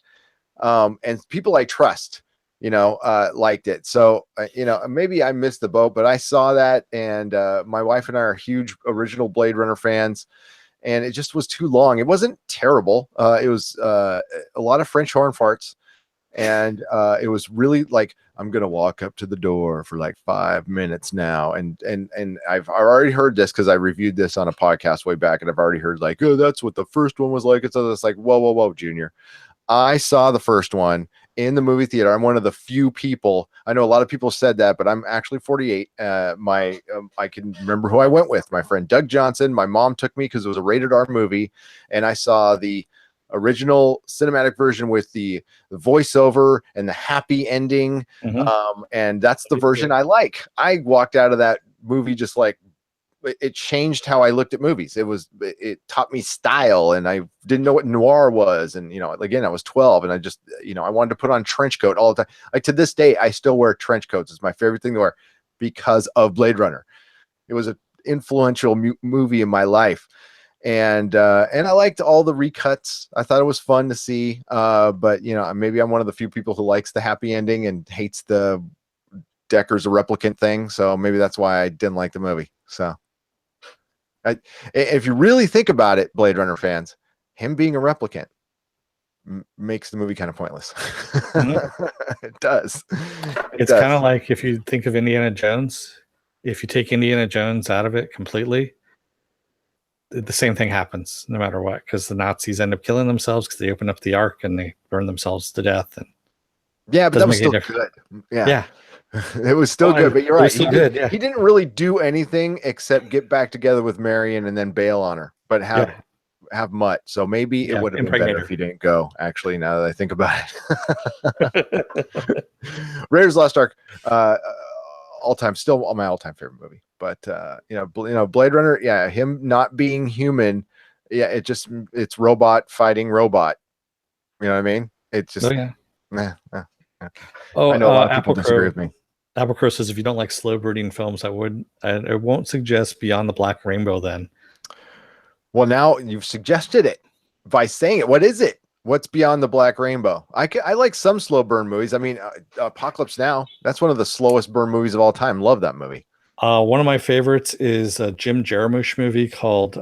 And people I trust, liked it. So, maybe I missed the boat, but I saw that, and my wife and I are huge original Blade Runner fans, and it just was too long. It wasn't terrible. It was a lot of French horn farts, and it was really like, I'm gonna walk up to the door for like 5 minutes now, and I've already heard this because I reviewed this on a podcast way back, and I've already heard like, oh, that's what the first one was like. It's like, whoa, Junior. I saw the first one in the movie theater. I'm one of the few people. I know a lot of people said that, but I'm actually 48. I can remember who I went with. My friend Doug Johnson. My mom took me because it was a rated R movie, and I saw the original cinematic version with the voiceover and the happy ending. And that's the version I like. I walked out of that movie just like, it changed how I looked at movies. It taught me style, and I didn't know what noir was. And, again, I was 12, and I just, I wanted to put on trench coat all the time. Like to this day, I still wear trench coats. It's my favorite thing to wear because of Blade Runner. It was an influential movie in my life. And I liked all the recuts. I thought it was fun to see. But maybe I'm one of the few people who likes the happy ending and hates the Decker's a replicant thing. So maybe that's why I didn't like the movie. So if you really think about it, Blade Runner fans, him being a replicant makes the movie kind of pointless. It does. It's kind of like if you think of Indiana Jones, if you take Indiana Jones out of it completely, the same thing happens no matter what, because the Nazis end up killing themselves because they open up the Ark and they burn themselves to death. And yeah, but that was still good. Yeah. It was still good, but you're right. He didn't really do anything except get back together with Marion and then bail on her, but have Mutt. So maybe it would have been better if he didn't go. Actually, now that I think about it, Raiders of the Lost Ark, still my all-time favorite movie. But Blade Runner, yeah, him not being human, yeah, it's robot fighting robot. You know what I mean? It's just, I know a lot of people disagree with me. Apple Crow says, if you don't like slow burning films, I won't suggest Beyond the Black Rainbow then. Well, now you've suggested it by saying it. What is it? What's Beyond the Black Rainbow? I like some slow burn movies. I mean, Apocalypse Now, that's one of the slowest burn movies of all time. Love that movie. One of my favorites is a Jim Jarmusch movie called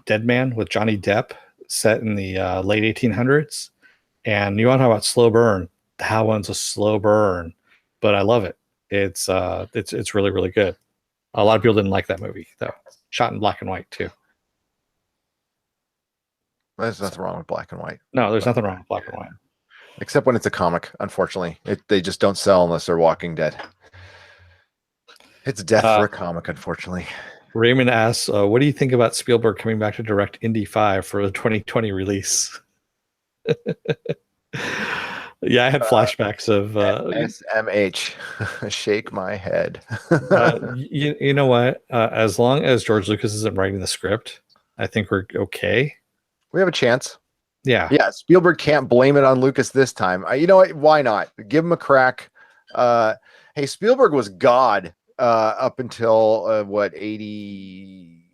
Dead Man with Johnny Depp, set in the late 1800s. And you want to talk about slow burn? That one's a slow burn, but I love it. It's really, really good. A lot of people didn't like that movie though. Shot in black and white too. There's nothing wrong with black and white. No, there's nothing wrong with black and white. Except when it's a comic, unfortunately. They just don't sell unless they're Walking Dead. It's death for a comic, unfortunately. Raymond asks, what do you think about Spielberg coming back to direct Indy 5 for the 2020 release? Yeah, I had flashbacks of SMH. Shake my head. You know what? As long as George Lucas isn't writing the script, I think we're okay. We have a chance. Yeah. Spielberg can't blame it on Lucas this time. You know what? Why not? Give him a crack. Hey, Spielberg was God up until 80,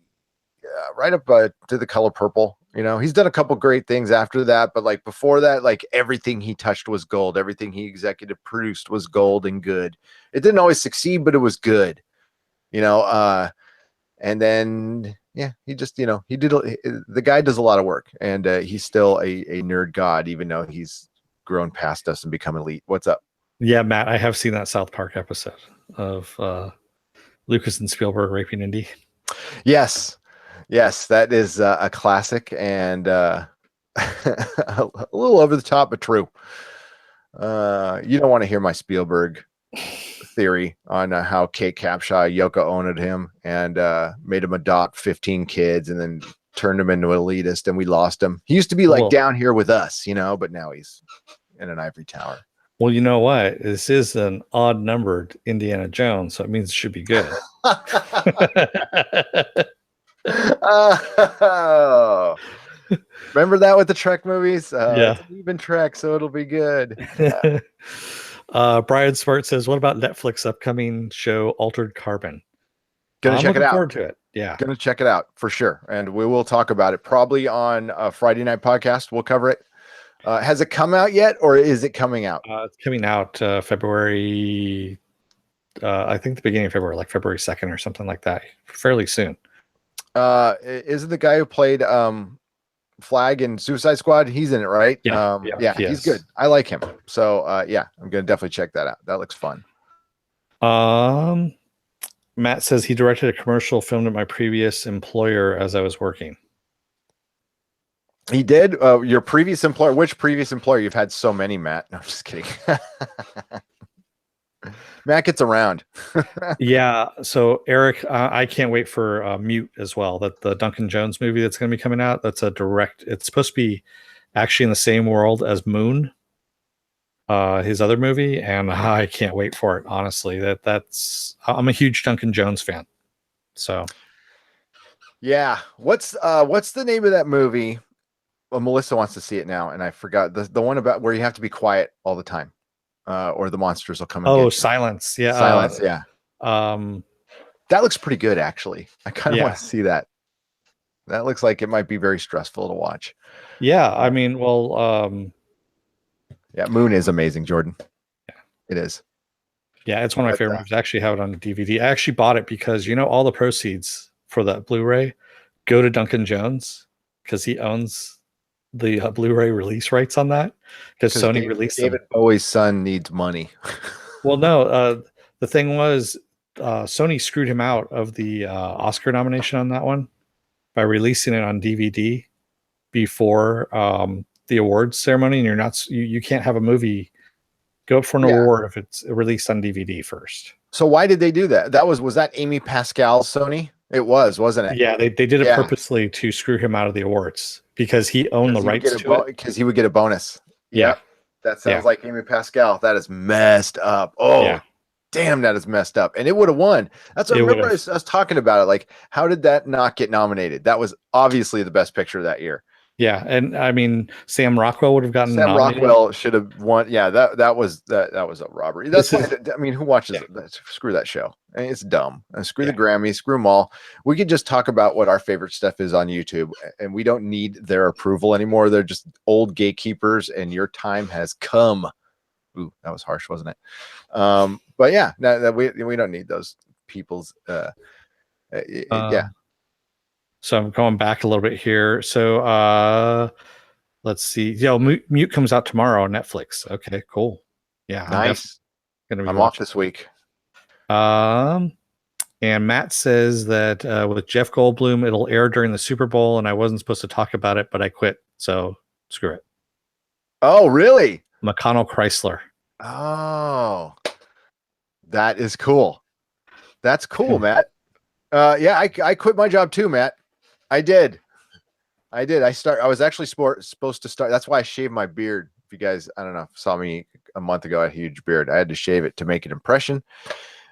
right up to The Color Purple. He's done a couple great things after that, but like before that, like everything he touched was gold. Everything he executive produced was gold and good. It didn't always succeed, but it was good. And then he just he did. The guy does a lot of work, and he's still a nerd god, even though he's grown past us and become elite. What's up? Yeah, Matt, I have seen that South Park episode of Lucas and Spielberg raping Indy. Yes, that is a classic and a little over the top, but true. You don't want to hear my Spielberg theory on how Kate Capshaw, Yoko Ono'd him and made him adopt 15 kids and then turned him into an elitist, and we lost him. He used to be like down here with us, but now he's in an ivory tower. Well, you know what? This is an odd numbered Indiana Jones, so it means it should be good. Oh. Remember that with the Trek movies? Yeah. It's an even Trek, so it'll be good. Brian Smart says, what about Netflix upcoming show Altered Carbon? Gonna check it out. Forward to it. Yeah. Gonna check it out for sure. And we will talk about it probably on a Friday night podcast. We'll cover it. Has it come out yet, or is it coming out? It's coming out February, I think the beginning of February, like February 2nd or something like that, fairly soon. Isn't the guy who played Flag in Suicide Squad? He's in it, right? Yeah, he's good. I like him. So I'm gonna definitely check that out. That looks fun. Matt says he directed a commercial filmed at my previous employer as I was working. He did? Your previous employer? Which previous employer? You've had so many, Matt. No, I'm just kidding. Matt gets around. Yeah. So Eric, I can't wait for Mute as well. That the Duncan Jones movie that's going to be coming out. That's a direct. It's supposed to be actually in the same world as Moon, his other movie, and I can't wait for it. Honestly, I'm a huge Duncan Jones fan. So, yeah. What's the name of that movie? Well, Melissa wants to see it now, and I forgot the one about where you have to be quiet all the time, or the monsters will come. Oh, Silence. Yeah, Silence. Yeah. That looks pretty good, actually. I kind of want to see that. That looks like it might be very stressful to watch. Yeah, I mean, well, yeah, Moon is amazing, Jordan. Yeah, it is. Yeah, it's one of my favorite movies. I actually have it on DVD. I actually bought it because all the proceeds for that Blu-ray go to Duncan Jones because he owns the Blu-ray release rights on that, because Sony released David Bowie's son needs money. Well, no, the thing was Sony screwed him out of the Oscar nomination on that one by releasing it on DVD before the awards ceremony, and you can't have a movie go up for an award if it's released on DVD first. So why did they do that? Was that Amy Pascal's Sony? It was, wasn't it? Yeah, they did it purposely to screw him out of the awards because he owned the rights to it. Because he would get a bonus. Yeah. Yep. That sounds like Amy Pascal. That is messed up. Oh, damn, that is messed up. And it would have won. That's what I remember I was talking about it. Like, how did that not get nominated? That was obviously the best picture that year. Yeah, and I mean, Sam Rockwell would have gotten nominated. Rockwell should have won. Yeah, that was a robbery. That's why, I mean, who watches it? Screw that show. I mean, it's dumb. And screw the Grammys, screw them all. We could just talk about what our favorite stuff is on YouTube, and we don't need their approval anymore. They're just old gatekeepers, and your time has come. Ooh, that was harsh, wasn't it? But yeah, we don't need those people's. Yeah. So I'm going back a little bit here. So let's see. Mute comes out tomorrow on Netflix. Okay, cool. Yeah, nice. I'm off this week. And Matt says that with Jeff Goldblum, it'll air during the Super Bowl, and I wasn't supposed to talk about it, but I quit. So screw it. Oh, really? McConnell Chrysler. Oh, that is cool. That's cool, Matt. Yeah, I quit my job too, Matt. I did. I was actually supposed to start. That's why I shaved my beard. If you guys, I don't know, saw me a month ago, I had a huge beard. I had to shave it to make an impression.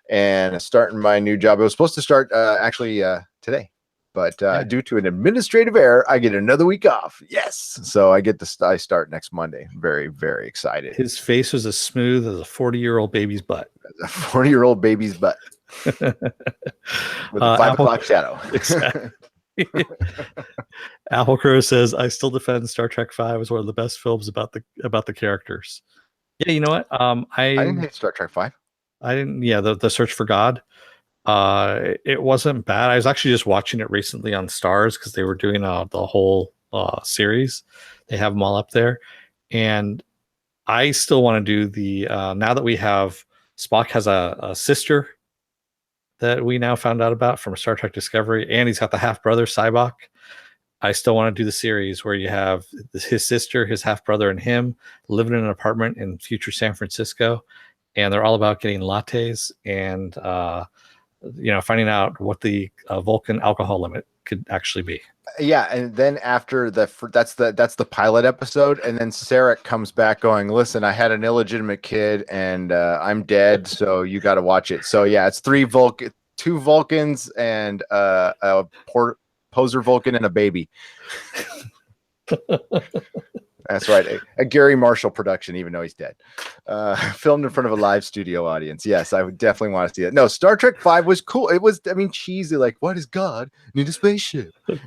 And starting my new job, it was supposed to start actually today, but due to an administrative error, I get another week off. Yes, so I start next Monday. Very, very excited. His face was as smooth as a 40-year-old baby's butt. A 40-year-old baby's butt with a 5 o'clock shadow. Exactly. Apple Crow says, I still defend Star Trek V as one of the best films about the characters. Yeah, you know what? I didn't hate Star Trek V. I didn't. Yeah, the Search for God. It wasn't bad. I was actually just watching it recently on Stars because they were doing the whole series. They have them all up there, and I still want to do the now that we have Spock has a sister that we now found out about from Star Trek Discovery, and he's got the half brother Cybok. I still want to do the series where you have his sister, his half brother, and him living in an apartment in future San Francisco, and they're all about getting lattes and finding out what the Vulcan alcohol limit could actually be. Yeah, and then after that's the pilot episode, and then Sarek comes back going, "Listen, I had an illegitimate kid, and I'm dead, so you got to watch it." So yeah, it's two Vulcans and a poser Vulcan and a baby. That's right, a Gary Marshall production, even though he's dead. Filmed in front of a live studio audience. Yes, I would definitely want to see it. No, Star Trek V was cool. It was, I mean, cheesy, like, what does God need a spaceship? But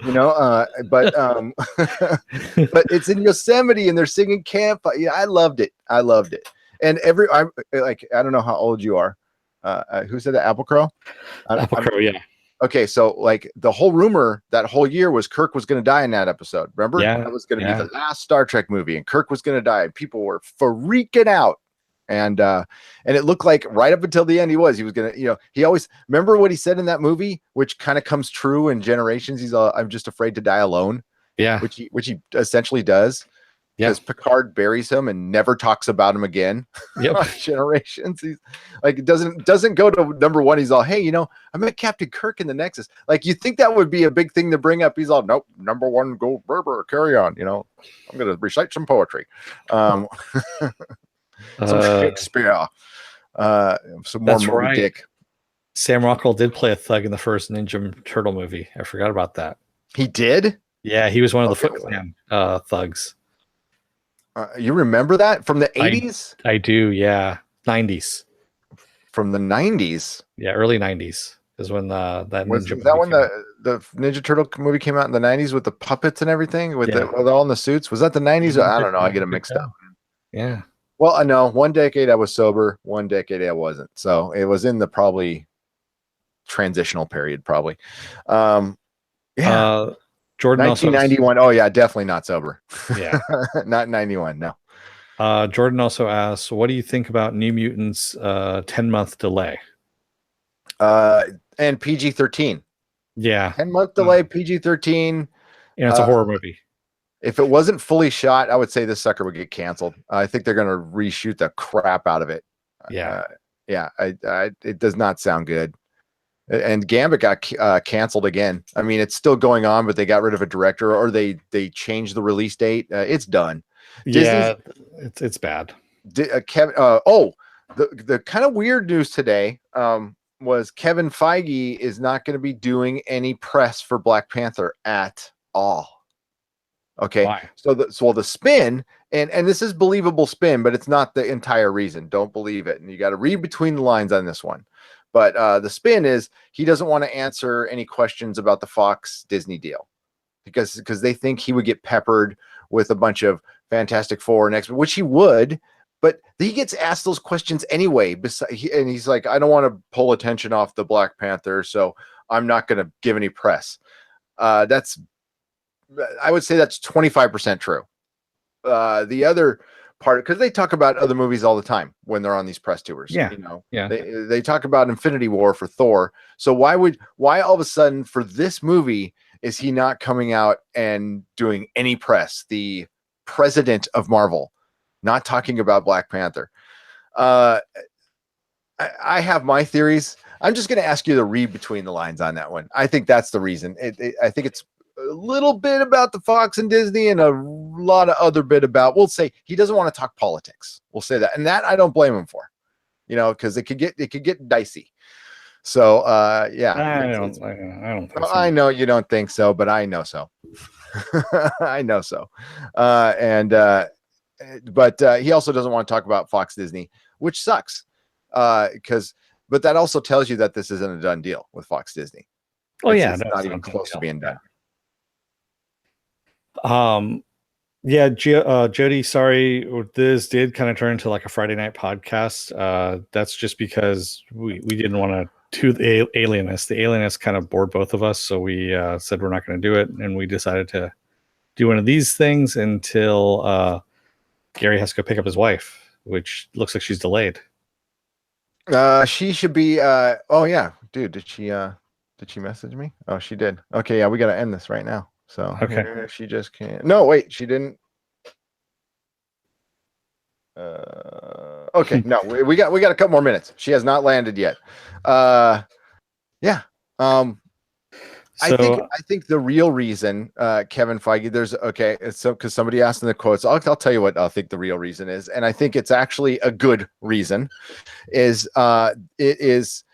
but it's in Yosemite and they're singing camp. Yeah, I loved it. And I don't know how old you are. Who said that? Apple Crow? Apple Crow, yeah. Okay, so like the whole rumor that whole year was Kirk was going to die in that episode. Remember? Yeah, that was going to be the last Star Trek movie, and Kirk was going to die. And people were freaking out, and it looked like right up until the end he was going to. He always remember what he said in that movie, which kind of comes true in Generations. He's I'm just afraid to die alone. Yeah, which he essentially does. Because Picard buries him and never talks about him again. Yep. Generations. He's like, it doesn't go to number one. He's all, hey, I met Captain Kirk in the Nexus. Like, you think that would be a big thing to bring up? He's all, nope, number one, go Berber, carry on. I'm going to recite some poetry. Some Shakespeare. Some more Moby Dick. Sam Rockwell did play a thug in the first Ninja Turtle movie. I forgot about that. He did? Yeah, he was one of the Foot Clan thugs. You remember that from the 80s? I do, yeah. 90s. From the 90s? Yeah, early 90s is when that Ninja that when the Ninja Turtle movie came out in the 90s with the puppets and everything, with all in the suits? Was that the 90s? I don't know. I get them mixed up. Yeah. Well, I know. One decade I was sober. One decade I wasn't. So it was in the probably transitional period, probably. Yeah. Jordan 1991. Oh yeah, definitely not sober. Yeah. Not 91. No. Jordan also asks, what do you think about New Mutants 10-month delay? And PG-13. Yeah. 10-month delay, PG-13. Yeah, it's a horror movie. If it wasn't fully shot, I would say this sucker would get canceled. I think they're going to reshoot the crap out of it. Yeah. It does not sound good. And Gambit got canceled again. I mean, it's still going on, but they got rid of a director, or they changed the release date. It's done. Yeah, it's bad. Kevin. The kind of weird news today was Kevin Feige is not going to be doing any press for Black Panther at all. Okay. Why? So the spin, and this is believable spin, but it's not the entire reason. Don't believe it, and you got to read between the lines on this one. But the spin is he doesn't want to answer any questions about the Fox Disney deal because they think he would get peppered with a bunch of Fantastic Four and X-Men, which he would, but he gets asked those questions anyway. And he's like, I don't want to pull attention off the Black Panther, so I'm not going to give any press. I would say that's 25% true. The other part, because they talk about other movies all the time when they're on these press tours. Yeah. They talk about Infinity War for Thor. So why all of a sudden for this movie is he not coming out and doing any press? The president of Marvel not talking about Black Panther. I have my theories. I'm just going to ask you to read between the lines on that one. I think that's the reason. I think it's a little bit about the Fox and Disney and a lot of other bit about, we'll say he doesn't want to talk politics. We'll say that. And that I don't blame him for, because it could get dicey. So, yeah. I don't think so. I know you don't think so, but I know so. I know so. But he also doesn't want to talk about Fox Disney, which sucks. But that also tells you that this isn't a done deal with Fox Disney. It's not even close to being done. Jody, sorry, this did kind of turn into like a Friday night podcast. That's just because we didn't want to do the Alienist. The Alienist kind of bored both of us, so we said we're not going to do it, and we decided to do one of these things until Gary has to go pick up his wife, which looks like she's delayed. She should be. Oh yeah, dude, did she message me? Oh, she did. Okay, yeah, we got to end this right now. So Okay. here she just can't. No, wait, she didn't. Okay, no, we got a couple more minutes. She has not landed yet. Yeah. So I think the real reason, Kevin Feige, it's so because somebody asked in the quotes. I'll tell you what I think the real reason is, and I think it's actually a good reason. Is this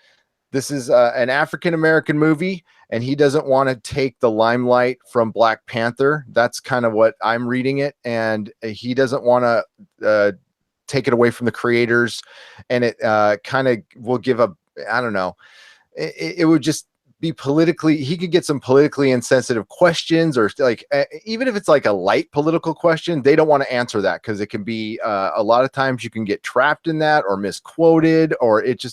is an African American movie, and he doesn't want to take the limelight from Black Panther. That's kind of what I'm reading it, and he doesn't want to take it away from the creators, and it kind of will give a, I don't know, it would just be politically, he could get some politically insensitive questions, or like even if it's like a light political question, they don't want to answer that because it can be a lot of times you can get trapped in that or misquoted, or it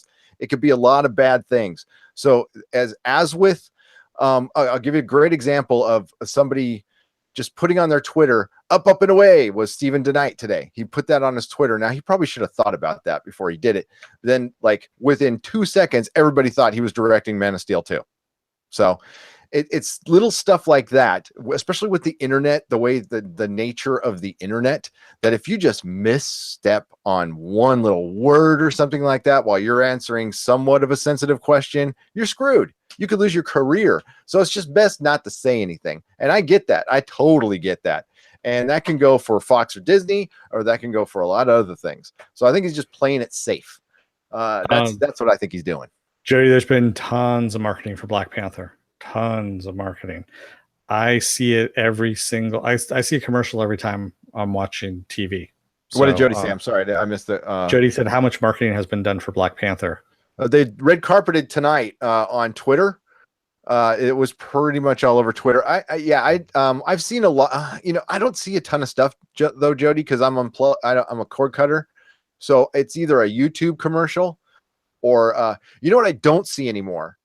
could be a lot of bad things. So as with I'll give you a great example of somebody just putting on their Twitter, up and away was Stephen DeKnight today. He put that on his Twitter. Now he probably should have thought about that before he did it. Then like within 2 seconds, everybody thought he was directing Man of Steel 2. So it's little stuff like that, especially with the internet, the way the nature of the internet, that if you just misstep on one little word or something like that while you're answering somewhat of a sensitive question, you're screwed. You could lose your career. So it's just best not to say anything. And I get that. I totally get that. And that can go for Fox or Disney, or that can go for a lot of other things. So I think he's just playing it safe. That's what I think he's doing. Jody, there's been tons of marketing for Black Panther. Tons of marketing. I see it every single. I see a commercial every time I'm watching TV. So, what did Jody say? I'm sorry, I missed it. Jody said, "How much marketing has been done for Black Panther?" They red carpeted tonight on Twitter. It was pretty much all over Twitter. I've seen a lot. I don't see a ton of stuff though, Jody, because I'm I'm a cord cutter, so it's either a YouTube commercial or you know what I don't see anymore.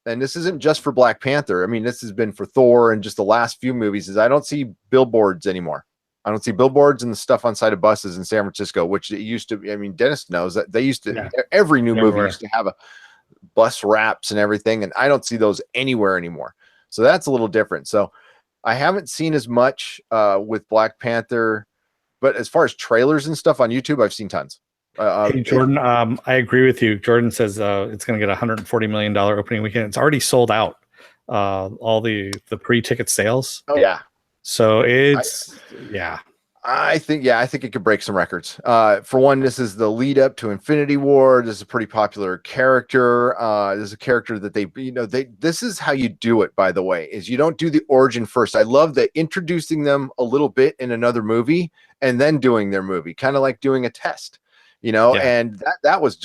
And this isn't just for Black Panther. I mean, this has been for Thor and just the last few movies. Is I don't see billboards anymore. I don't see billboards and the stuff on side of buses in San Francisco, which it used to be. I mean, Dennis knows that they used to. Yeah. Every new movie used to have a bus wraps and everything, and I don't see those anywhere anymore. So that's a little different. So I haven't seen as much with Black Panther, but as far as trailers and stuff on YouTube, I've seen tons. Hey, Jordan, I agree with you. Jordan says it's going to get $140 million opening weekend. It's already sold out. All the pre-ticket sales. Oh yeah. So I think it could break some records. For one, this is the lead up to Infinity War. This is a pretty popular character. This is a character that this is how you do it, by the way, is you don't do the origin first. I love that introducing them a little bit in another movie and then doing their movie, kind of like doing a test. And that was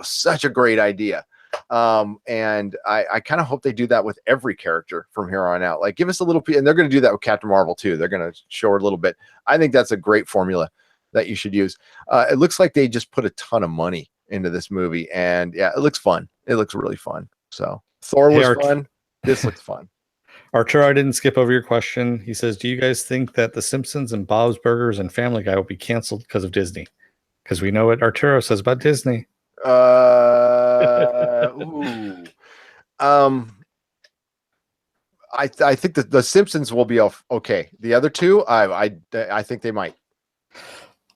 such a great idea. And I kind of hope they do that with every character from here on out. Like, give us a little, and they're going to do that with Captain Marvel too. They're going to show her a little bit. I think that's a great formula that you should use. It looks like they just put a ton of money into this movie, and yeah, it looks fun. It looks really fun. So Thor was fun. This looks fun. Arturo, I didn't skip over your question. He says, do you guys think that The Simpsons and Bob's Burgers and Family Guy will be canceled because of Disney? Because we know what Arturo says about Disney. Ooh. I think that The Simpsons will be okay. The other two, I think they might.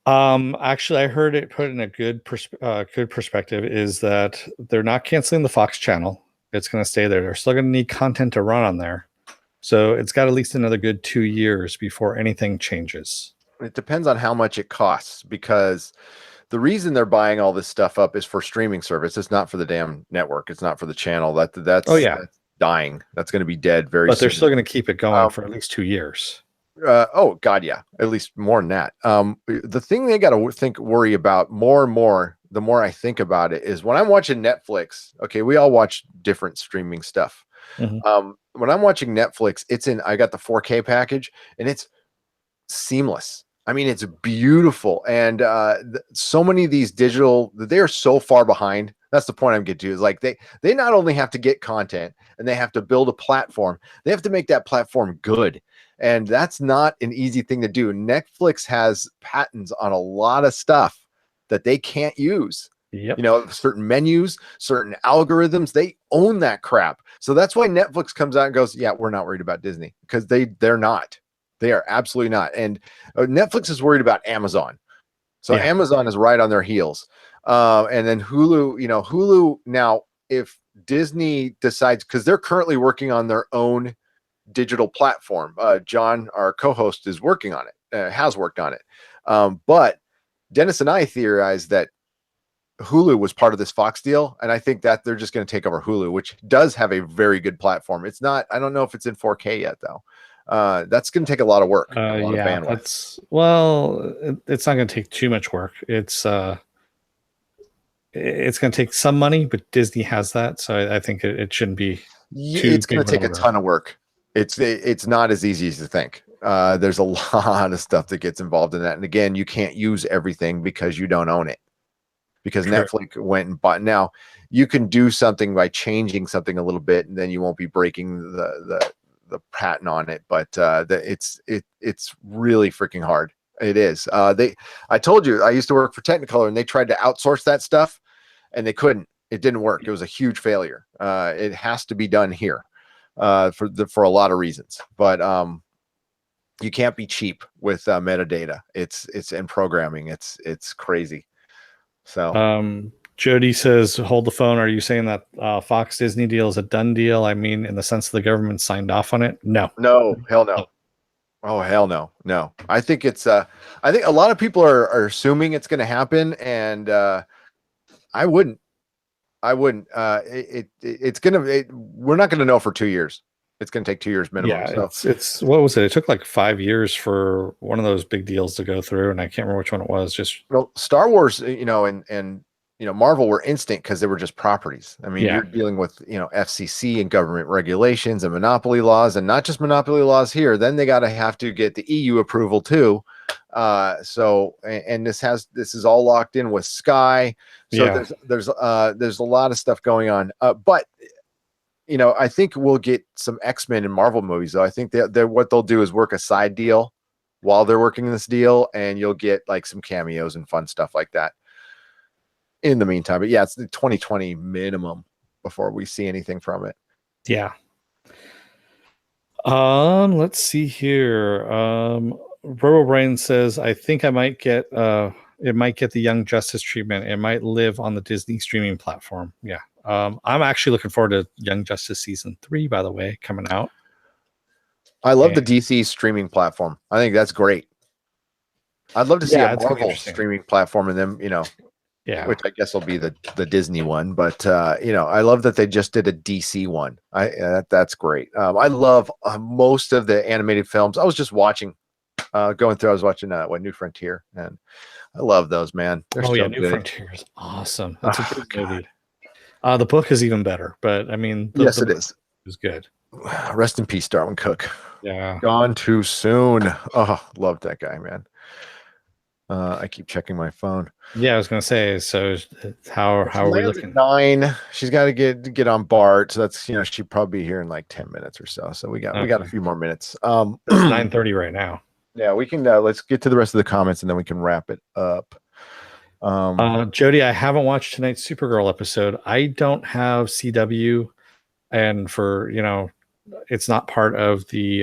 Actually, I heard it put in a good perspective is that they're not canceling the Fox channel. It's going to stay there. They're still going to need content to run on there. So it's got at least another good 2 years before anything changes. It depends on how much it costs, because the reason they're buying all this stuff up is for streaming service. It's not for the damn network. It's not for the channel. That's that's dying. That's going to be dead very soon. But they're still going to keep it going for at least 2 years. Oh God, yeah, at least more than that. The thing they got to worry about more and more, the more I think about it, is when I'm watching Netflix. Okay, we all watch different streaming stuff. Mm-hmm. When I'm watching Netflix, I got the 4K package, and it's seamless. I mean, it's beautiful. And so many of these digital, they are so far behind. That's the point I'm getting to, is like they not only have to get content, and they have to build a platform, they have to make that platform good. And that's not an easy thing to do. Netflix has patents on a lot of stuff that they can't use. Yep. You know, certain menus, certain algorithms, they own that crap. So that's why Netflix comes out and goes, yeah, we're not worried about Disney, because they're not. They are absolutely not. And Netflix is worried about Amazon. So Yeah. Amazon is right on their heels. And then Hulu, you know, Hulu now, if Disney decides, because they're currently working on their own digital platform. John, our co-host, is working on it, has worked on it. But Dennis and I theorized that Hulu was part of this Fox deal, and I think that they're just going to take over Hulu, which does have a very good platform. It's not, I don't know if it's in 4K yet though. That's going to take a lot of work, a lot of bandwidth. It's not going to take too much work. It's going to take some money, but Disney has that, so I think it shouldn't be too It's big going of to an take a order. ton of work. It's not as easy as you think. There's a lot of stuff that gets involved in that, and again, you can't use everything because you don't own it. Because True. Netflix went and bought. Now you can do something by changing something a little bit, and then you won't be breaking the patent on it. But it's really freaking hard. It is. I told you I used to work for Technicolor, and they tried to outsource that stuff, and they couldn't. It didn't work. It was a huge failure. It has to be done here for a lot of reasons. But you can't be cheap with metadata. It's in programming. It's crazy. So Jody says, hold the phone. Are you saying that Fox Disney deal is a done deal? I mean, in the sense the government signed off on it? No. hell no. Oh, hell no. No. I think I think a lot of people are assuming it's going to happen, and I wouldn't. We're not going to know for 2 years. It's going to take 2 years minimum. Yeah, So it's what was it? It took like 5 years for one of those big deals to go through, and I can't remember which one it was. Just well, Star Wars, you know, and you know, Marvel were instant because they were just properties. I mean, yeah, you're dealing with, you know, FCC and government regulations and monopoly laws, and not just monopoly laws here. Then they got to have to get the EU approval too. And this is all locked in with Sky. So yeah, there's a lot of stuff going on. But you know, I think we'll get some X-Men and Marvel movies, though. I think they're what they'll do is work a side deal while they're working this deal, and you'll get like some cameos and fun stuff like that in the meantime. But yeah, it's the 2020 minimum before we see anything from it. yeah. Let's see here. Robo Brain says, I think I might get it might get the Young Justice treatment. It might live on the Disney streaming platform. Yeah. I'm actually looking forward to Young Justice season 3, by the way, coming out. I love the DC streaming platform. I think that's great. I'd love to see a Marvel streaming platform, and then, you know, yeah, which I guess will be the Disney one. But you know, I love that they just did a DC one. That's great. I love most of the animated films. I was just watching, going through. I was watching New Frontier, and I love those, man. They're so New good. Frontier is awesome. That's a good movie. The book is even better, but I mean, yes, it is. It was good. Rest in peace, Darwin Cook. Yeah, gone too soon. Oh, love that guy, man. I keep checking my phone. Yeah, I was gonna say. So, how are we looking? 9. She's got to get on BART. So that's, you know, she'd probably be here in like 10 minutes or so. So we got a few more minutes. It's 9:30 right now. Yeah, we can. Let's get to the rest of the comments, and then we can wrap it up. Jody, I haven't watched tonight's Supergirl episode. I don't have CW, and it's not part of the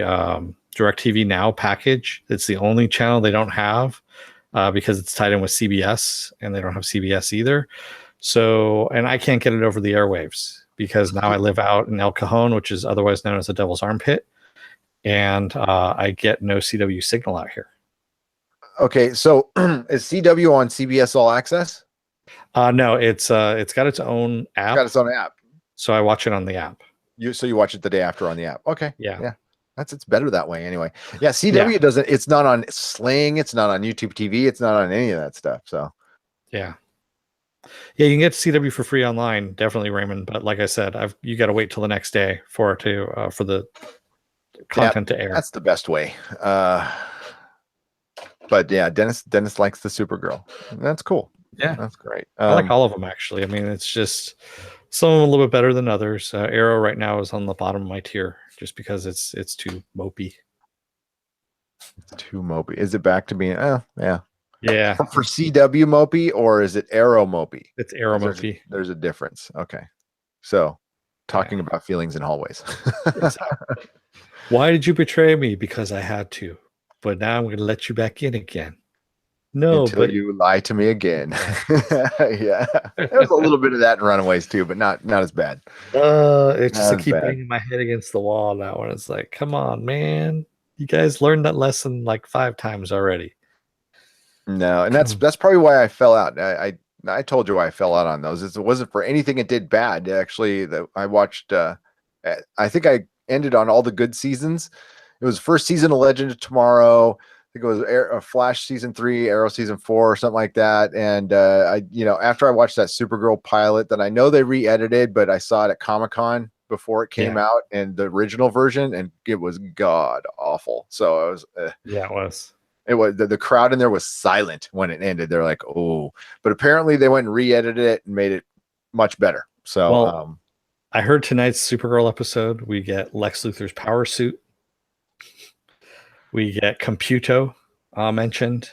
DirecTV Now package. It's the only channel they don't have because it's tied in with CBS, and they don't have CBS either. So, and I can't get it over the airwaves because now I live out in El Cajon, which is otherwise known as the Devil's Armpit, and I get no CW signal out here. Okay, so is CW on CBS All Access? No, it's got its own app. It's got its own app. So I watch it on the app. So you watch it the day after on the app. Okay. Yeah. It's better that way anyway. Yeah, CW doesn't. It's not on Sling. It's not on YouTube TV. It's not on any of that stuff. So yeah, you can get CW for free online, definitely, Raymond. But like I said, you got to wait till the next day for the content to air. That's the best way. But yeah, Dennis likes the Supergirl. That's cool. Yeah, that's great. I like all of them actually. I mean, it's just some of them a little bit better than others. Arrow right now is on the bottom of my tier just because it's too mopey. It's too mopey. Is it back to being? Yeah. Yeah, For CW Mopey, or is it Arrow Mopey? it's Arrow Mopey. There's a difference. Okay. So talking about feelings in hallways. Exactly. Why did you betray me? Because I had to. But now I'm going to let you back in again. No, Until but you lie to me again. yeah. Yeah. There's a little bit of that in Runaways too, but not as bad. It's just Not I as keep bad. banging my head against the wall on that one. It's like, come on, man. You guys learned that lesson like 5 times already. No, and that's probably why I fell out. I told you why I fell out on those. It wasn't for anything it did bad. Actually, I watched. I think I ended on all the good seasons. It was first season of Legend of Tomorrow. I think it was Flash season 3, Arrow season 4, or something like that. And after I watched that Supergirl pilot that I know they re-edited, but I saw it at Comic-Con before it came out, and the original version, and it was god awful. So I was Yeah, it was. it was the crowd in there was silent when it ended. They're like, oh, but apparently they went and re-edited it and made it much better. So, well, I heard tonight's Supergirl episode. We get Lex Luthor's power suit. We get Computo mentioned.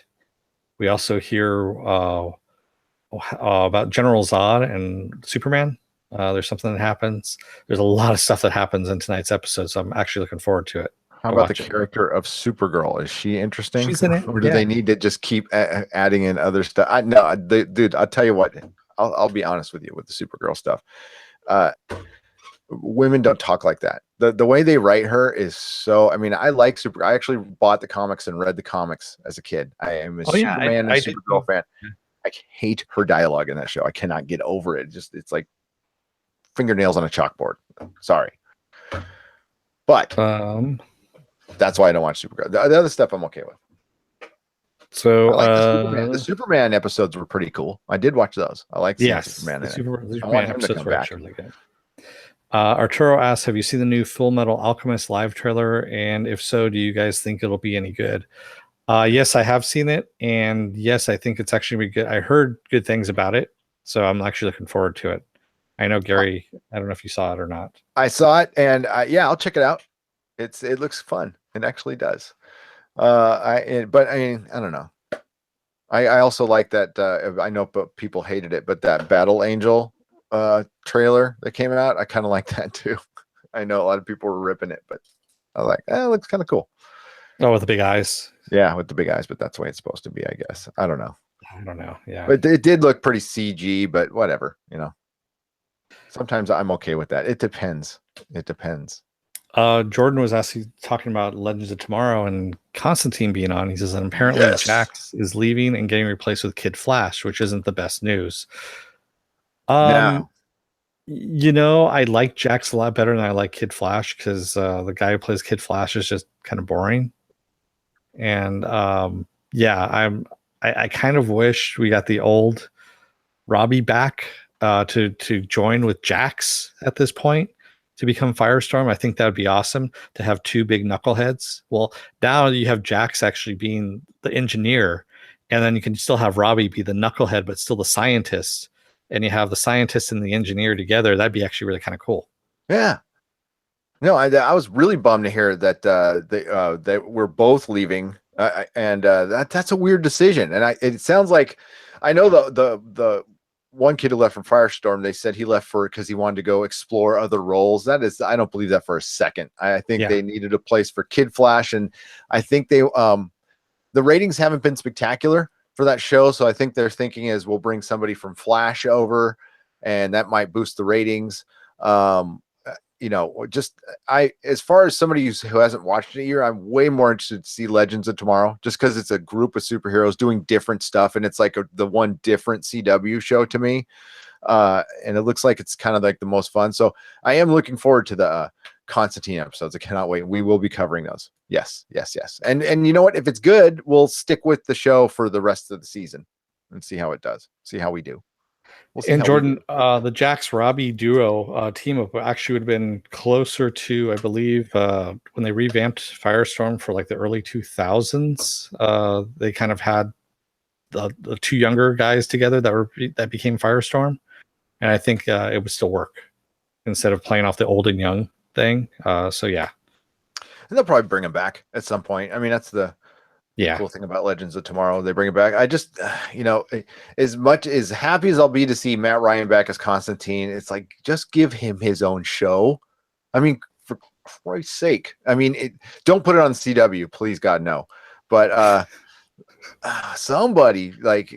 We also hear about General Zod and Superman. There's something that happens. There's a lot of stuff that happens in tonight's episode, so I'm actually looking forward to it. how about the character of Supergirl? Is she interesting? She's in it. Or do they need to just keep adding in other stuff? Dude, I'll tell you what. I'll be honest with you with the Supergirl stuff. Women don't talk like that. The way they write her is so. I mean, I like I actually bought the comics and read the comics as a kid. I am a Superman and Supergirl fan. I hate her dialogue in that show. I cannot get over it. It's like fingernails on a chalkboard. Sorry, but that's why I don't watch Supergirl. The other stuff I'm okay with. So I like the Superman episodes were pretty cool. I did watch those. I like seeing Superman. I want him to come back. Really good. Arturo asks, have you seen the new Full Metal Alchemist live trailer? And if so, do you guys think it'll be any good? Yes, I have seen it. And yes, I think it's actually good. I heard good things about it. So I'm actually looking forward to it. I know, Gary, I don't know if you saw it or not. I saw it, and I'll check it out. It looks fun. It actually does. But I mean, I don't know. I also like that. I know people hated it, but that Battle Angel trailer that came out, I kind of like that too. I know a lot of people were ripping it, but I like, it looks kind of cool. Oh, with the big eyes. Yeah, with the big eyes, but that's the way it's supposed to be, I guess. I don't know. Yeah, but it did look pretty CG, but whatever, Sometimes I'm okay with that. It depends. Jordan was talking about Legends of Tomorrow and Constantine being on. He says that apparently Jax is leaving and getting replaced with Kid Flash, which isn't the best news. I like Jax a lot better than I like Kid Flash, because the guy who plays Kid Flash is just kind of boring. And I kind of wish we got the old Robbie back to join with Jax at this point to become Firestorm. I think that would be awesome to have 2 big knuckleheads. Well, now you have Jax actually being the engineer, and then you can still have Robbie be the knucklehead, but still the scientist. And you have the scientist and the engineer together. That'd be actually really kind of cool. Yeah. No, I was really bummed to hear that they were both leaving, and that's a weird decision. And it sounds like, I know the one kid who left from Firestorm, they said he left because he wanted to go explore other roles. I don't believe that for a second. I think they needed a place for Kid Flash, and I think the ratings haven't been spectacular for that show. So I think their thinking is we'll bring somebody from Flash over, and that might boost the ratings. As far as somebody who hasn't watched it a year, I'm way more interested to see Legends of Tomorrow, just because it's a group of superheroes doing different stuff, and it's like the one different CW show to me. And it looks like it's kind of like the most fun. So I am looking forward to the Constantine episodes. I cannot wait. We will be covering those. Yes. And you know what? If it's good, we'll stick with the show for the rest of the season and see how it does. See how we do. And Jordan, the Jax Robbie duo team up actually would have been closer to, I believe, when they revamped Firestorm for like the early 2000s. They kind of had the 2 younger guys together that became Firestorm, and I think it would still work instead of playing off the old and young thing. So yeah, and they'll probably bring him back at some point. I mean, that's the Yeah. Cool thing about Legends of Tomorrow, they bring it back. I just, as much as happy as I'll be to see Matt Ryan back as Constantine, it's like, just give him his own show. I mean, for Christ's sake. I mean, don't put it on CW, please, God, no. But somebody but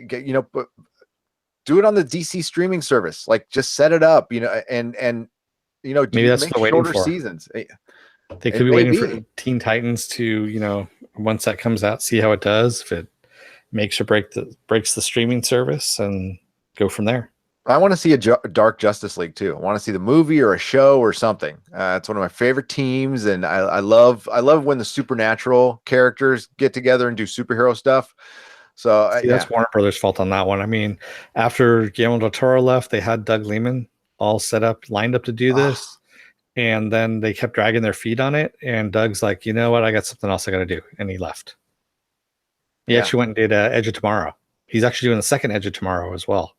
do it on the DC streaming service. Like, just set it up, and Maybe that's what make they're waiting shorter for. seasons. They could be waiting for Teen Titans to, once that comes out, see how it does. If it makes or breaks the streaming service, and go from there. I want to see a Dark Justice League too. I want to see the movie or a show or something. It's one of my favorite teams, and I love when the supernatural characters get together and do superhero stuff. So that's Warner Brothers' fault on that one. I mean, after Guillermo del Toro left, they had Doug Liman all lined up to do this. And then they kept dragging their feet on it. And Doug's like, you know what? I got something else I got to do. And he left. He actually went and did Edge of Tomorrow. He's actually doing the second Edge of Tomorrow as well.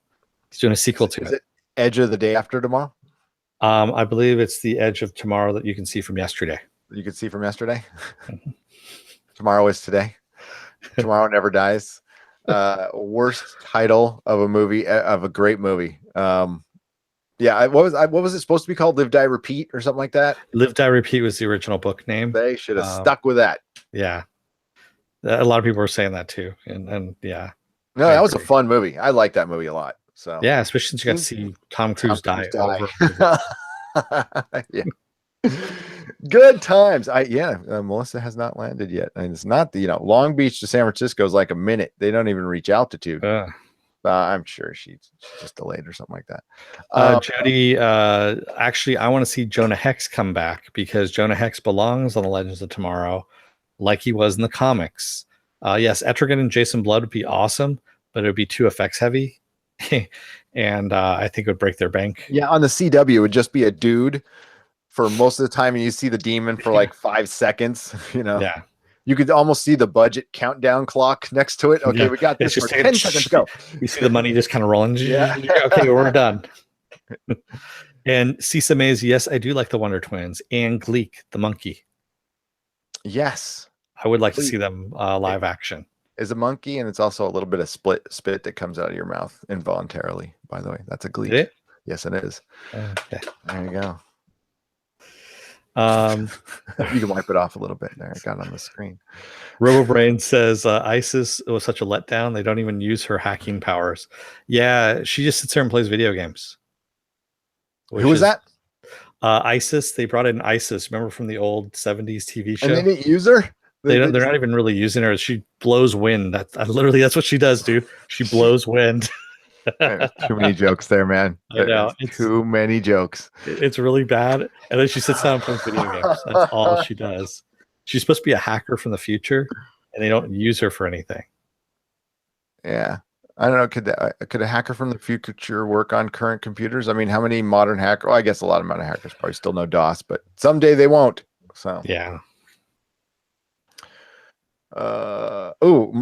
He's doing a sequel to it. Is it Edge of the Day After Tomorrow? I believe it's the Edge of Tomorrow that you can see from yesterday. You can see from yesterday? Tomorrow is today. Tomorrow Never Dies. Worst title of a movie, of a great movie. Yeah, what was it supposed to be called? Live, Die, Repeat, or something like that? Live, Die, Repeat was the original book name. They should have stuck with that. Yeah, a lot of people were saying that too, and yeah. No, that was a fun movie. I like that movie a lot. So yeah, especially since you got to see Tom Cruise die. Yeah. Good times. Melissa has not landed yet, and it's not Long Beach to San Francisco is like a minute. They don't even reach altitude. I'm sure she's just delayed or something like that. Jody, actually, I want to see Jonah Hex come back, because Jonah Hex belongs on the Legends of Tomorrow, like he was in the comics. Yes, Etrigan and Jason Blood would be awesome, but it would be too effects heavy, and I think it would break their bank. Yeah, on the CW, it would just be a dude for most of the time, and you see the demon for like 5 seconds. Yeah. You could almost see the budget countdown clock next to it. Okay, we got this for 10 seconds. Go. You see the money just kind of rolling. Yeah. Okay, we're done. And Cisa Mays, yes, I do like the Wonder Twins, and Gleek, the monkey. Yes. I would like to see them live action. Is a monkey, and it's also a little bit of spit that comes out of your mouth involuntarily, by the way. That's a Gleek. Is it? Yes, it is. Okay. There you go. You can wipe it off a little bit there. I got it on the screen. RoboBrain says Isis was such a letdown. They don't even use her hacking powers. Yeah, she just sits there and plays video games. Who was that? Isis. They brought in Isis. Remember from the old 70s TV show? And they didn't use her? They're not even really using her. She blows wind. That's what she does, dude. She blows wind. Too many jokes there, man. I know. Too many jokes. It's really bad. And then she sits down and plays video games. That's all she does. She's supposed to be a hacker from the future, and they don't use her for anything. Yeah. I don't know. Could a hacker from the future work on current computers? I mean, how many modern hackers? Well, I guess a lot of modern hackers probably still know DOS, but someday they won't. So yeah.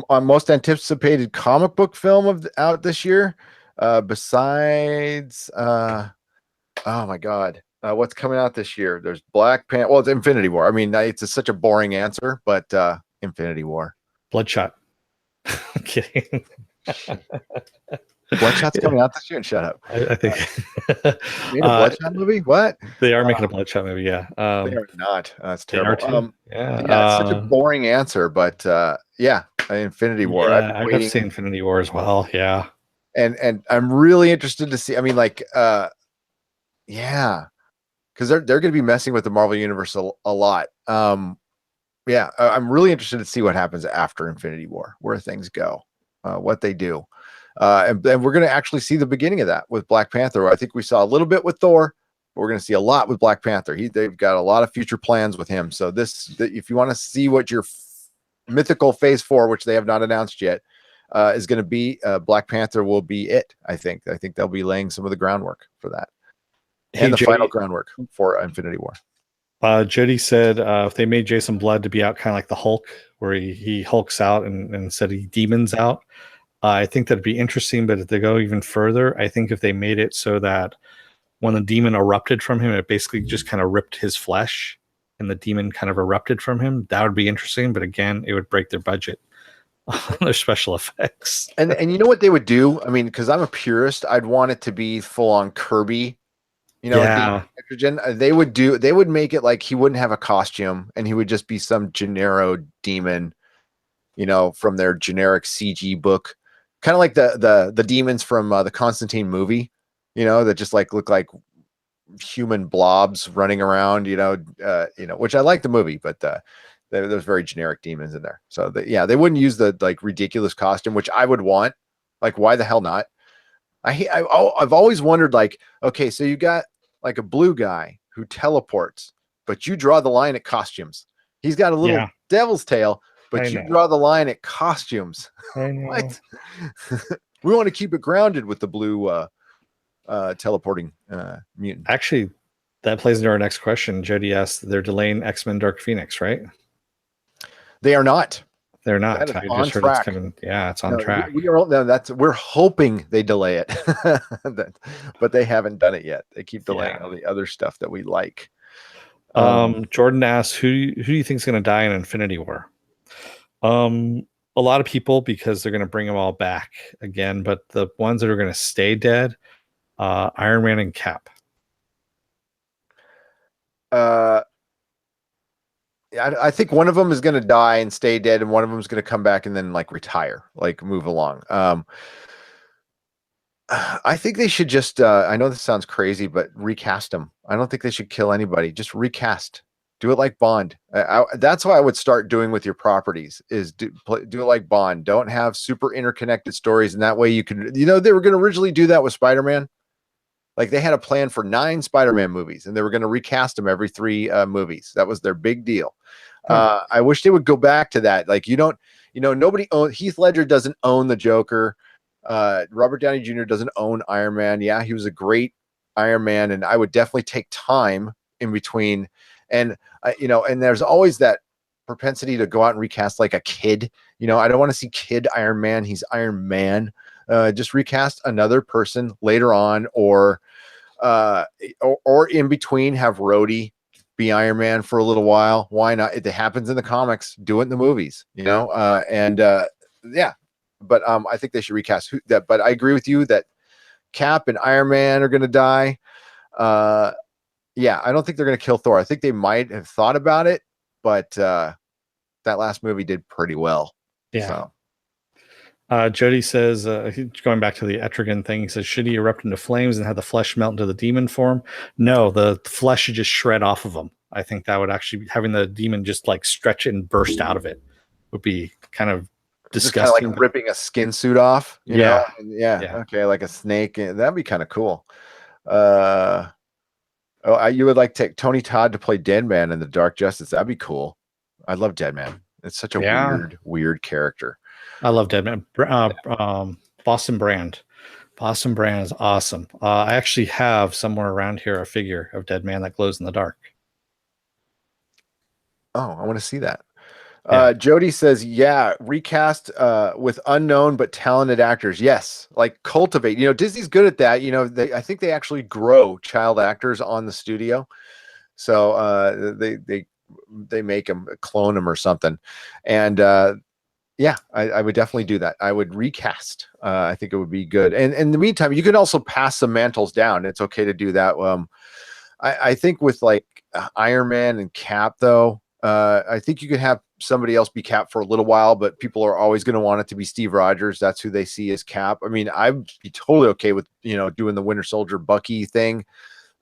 Most anticipated comic book film out this year. Besides, oh my God, what's coming out this year? There's Black Panther. Well, it's Infinity War. I mean, it's such a boring answer, but Infinity War. Bloodshot. I'm kidding. Bloodshot's coming out this year. And shut up. I think made a Bloodshot movie. What? They are making a Bloodshot movie. Yeah. They are not. That's terrible. Yeah. It's such a boring answer, but yeah, Infinity War. Yeah, I'd love to see Infinity War as well. Yeah. And I'm really interested to see. I mean, like, yeah, because they're going to be messing with the Marvel Universe a lot. Yeah, I'm really interested to see what happens after Infinity War, where things go, what they do. And we're going to actually see the beginning of that with Black Panther. I think we saw a little bit with Thor, but we're going to see a lot with Black Panther. They've got a lot of future plans with him. So if you want to see what your mythical phase 4, which they have not announced yet, is going to be, Black Panther will be it. I think they'll be laying some of the groundwork for that. And the final groundwork for Infinity War. Jody said if they made Jason Blood to be out kind of like the Hulk, where he hulks out and instead he demons out, I think that'd be interesting. But if they go even further, I think if they made it so that when the demon erupted from him, it basically just kind of ripped his flesh and the demon kind of erupted from him, that would be interesting. But again, it would break their budget. on their special effects. And you know what they would do? I mean, because I'm a purist, I'd want it to be full on Kirby, Demon Yeah, Nitrogen. They would make it like he wouldn't have a costume and he would just be some genero demon, from their generic CG book, kind of like the demons from the Constantine movie, that just like look like human blobs running around, which I like the movie, but there's very generic demons in there. So they wouldn't use the like ridiculous costume, which I would want. Like, why the hell not? I've always wondered, like, okay, so you got like a blue guy who teleports, but you draw the line at costumes. He's got a little yeah, devil's tail, but I you know. draw the line at costumes. I know. What? We want to keep it grounded with the blue teleporting mutant. Actually, that plays into our next question. Jody asked, they're delaying X-Men Dark Phoenix, right? They are not. They're That not. is I on just heard it's track. coming. Yeah, it's on No, track. we're hoping they delay it, but they haven't done it yet. They keep delaying all the other stuff that we like. Jordan asks, who do you think is going to die in Infinity War? A lot of people, because they're going to bring them all back again, but the ones that are going to stay dead, Iron Man and Cap. I think one of them is going to die and stay dead, and one of them is going to come back and then like retire, like move along. I think they should just, I know this sounds crazy, but recast them. I don't think they should kill anybody. Just recast. Do it like Bond. That's what I would start doing with your properties is do it like Bond. Don't have super interconnected stories. And that way you can, they were going to originally do that with Spider-Man. Like they had a plan for 9 Spider-Man movies and they were going to recast them every 3 movies. That was their big deal. I wish they would go back to that. Like nobody owns, Heath Ledger doesn't own the Joker. Robert Downey Jr. doesn't own Iron Man. Yeah, he was a great Iron Man, and I would definitely take time in between. And and there's always that propensity to go out and recast like a kid. I don't want to see kid Iron Man. He's Iron Man. Just recast another person later on, or in between, have Rhodey be Iron Man for a little while. Why not? It happens in the comics. Do it in the movies. Yeah. But I think they should recast that. But I agree with you that Cap and Iron Man are going to die. Yeah, I don't think they're going to kill Thor. I think they might have thought about it, but that last movie did pretty well. Yeah. So. Jody says, going back to the Etrigan thing, he says, should he erupt into flames and have the flesh melt into the demon form? No, the flesh should just shred off of him. I think that would actually, having the demon just like stretch it and burst out of it would be kind of disgusting. Just kind of like ripping a skin suit off. Yeah. Okay, like a snake. That'd be kind of cool. You would like take Tony Todd to play Deadman in the Dark Justice. That'd be cool. I love Deadman. It's such a weird character. I love Deadman. Boston Brand. Boston Brand is awesome. I actually have somewhere around here a figure of Deadman that glows in the dark. Oh, I want to see that. Jody says, yeah, recast with unknown but talented actors. Yes, like cultivate. Disney's good at that. I think they actually grow child actors on the studio. So they make them, clone them or something. And yeah, I would definitely do that. I would recast. I think it would be good. And in the meantime, you can also pass some mantles down. It's okay to do that. I think with like Iron Man and Cap, though, I think you could have somebody else be Cap for a little while, but people are always going to want it to be Steve Rogers. That's who they see as Cap. I mean, I'd be totally okay with, doing the Winter Soldier Bucky thing.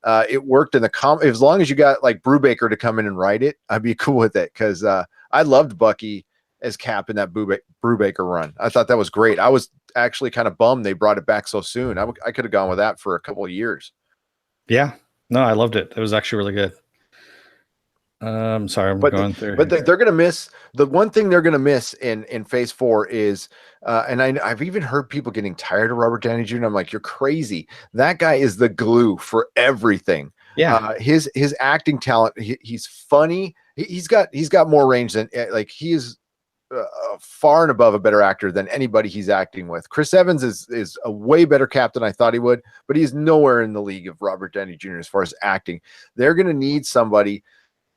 It worked in the as long as you got like Brubaker to come in and write it, I'd be cool with it. Cause I loved Bucky as Cap in that Brubaker run. I thought that was great. I was actually kind of bummed they brought it back so soon. I could have gone with that for a couple of years. Yeah, no, I loved it. It was actually really good. Sorry, I'm going through. But they're going to miss the one thing they're going to miss in Phase 4 is, and I've even heard people getting tired of Robert Downey Jr. I'm like, you're crazy. That guy is the glue for everything. Yeah, his acting talent. He's funny. He's got more range than like he is. Far and above a better actor than anybody he's acting with. Chris Evans is a way better Cap than I thought he would, but he's nowhere in the league of Robert Downey Jr. as far as acting. They're going to need somebody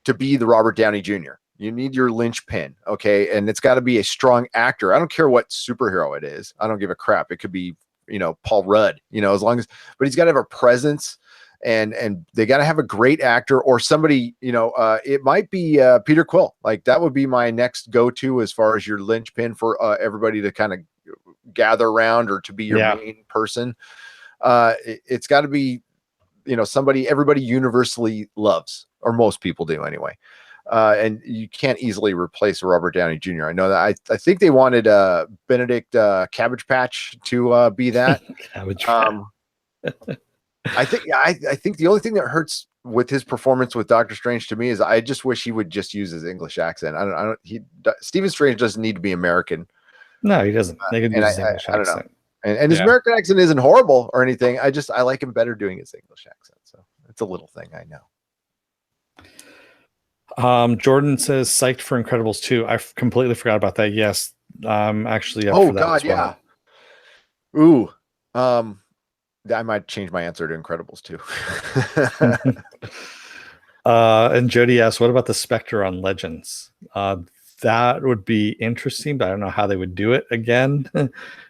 to be the Robert Downey Jr. You need your linchpin, okay? And it's got to be a strong actor. I don't care what superhero it is. I don't give a crap. It could be, Paul Rudd, as long as, but he's got to have a presence, and they got to have a great actor or somebody, it might be Peter Quill. Like that would be my next go-to as far as your linchpin for everybody to kind of gather around or to be your main person. It's got to be, somebody everybody universally loves, or most people do anyway. And you can't easily replace Robert Downey Jr. I know that. I think they wanted Benedict Cabbage Patch to be that. Cabbage Patch. I think the only thing that hurts with his performance with Doctor Strange to me is I just wish he would just use his English accent. Stephen Strange doesn't need to be American. No, he doesn't. They can use his English accent. I don't know. And his American accent isn't horrible or anything. I like him better doing his English accent. So it's a little thing, I know. Jordan says psyched for Incredibles 2. I completely forgot about that. Yes, I'm actually up for that as well. Yeah. Ooh, I might change my answer to Incredibles 2. And Jody asks, what about the Spectre on Legends? That would be interesting, but I don't know how they would do it again,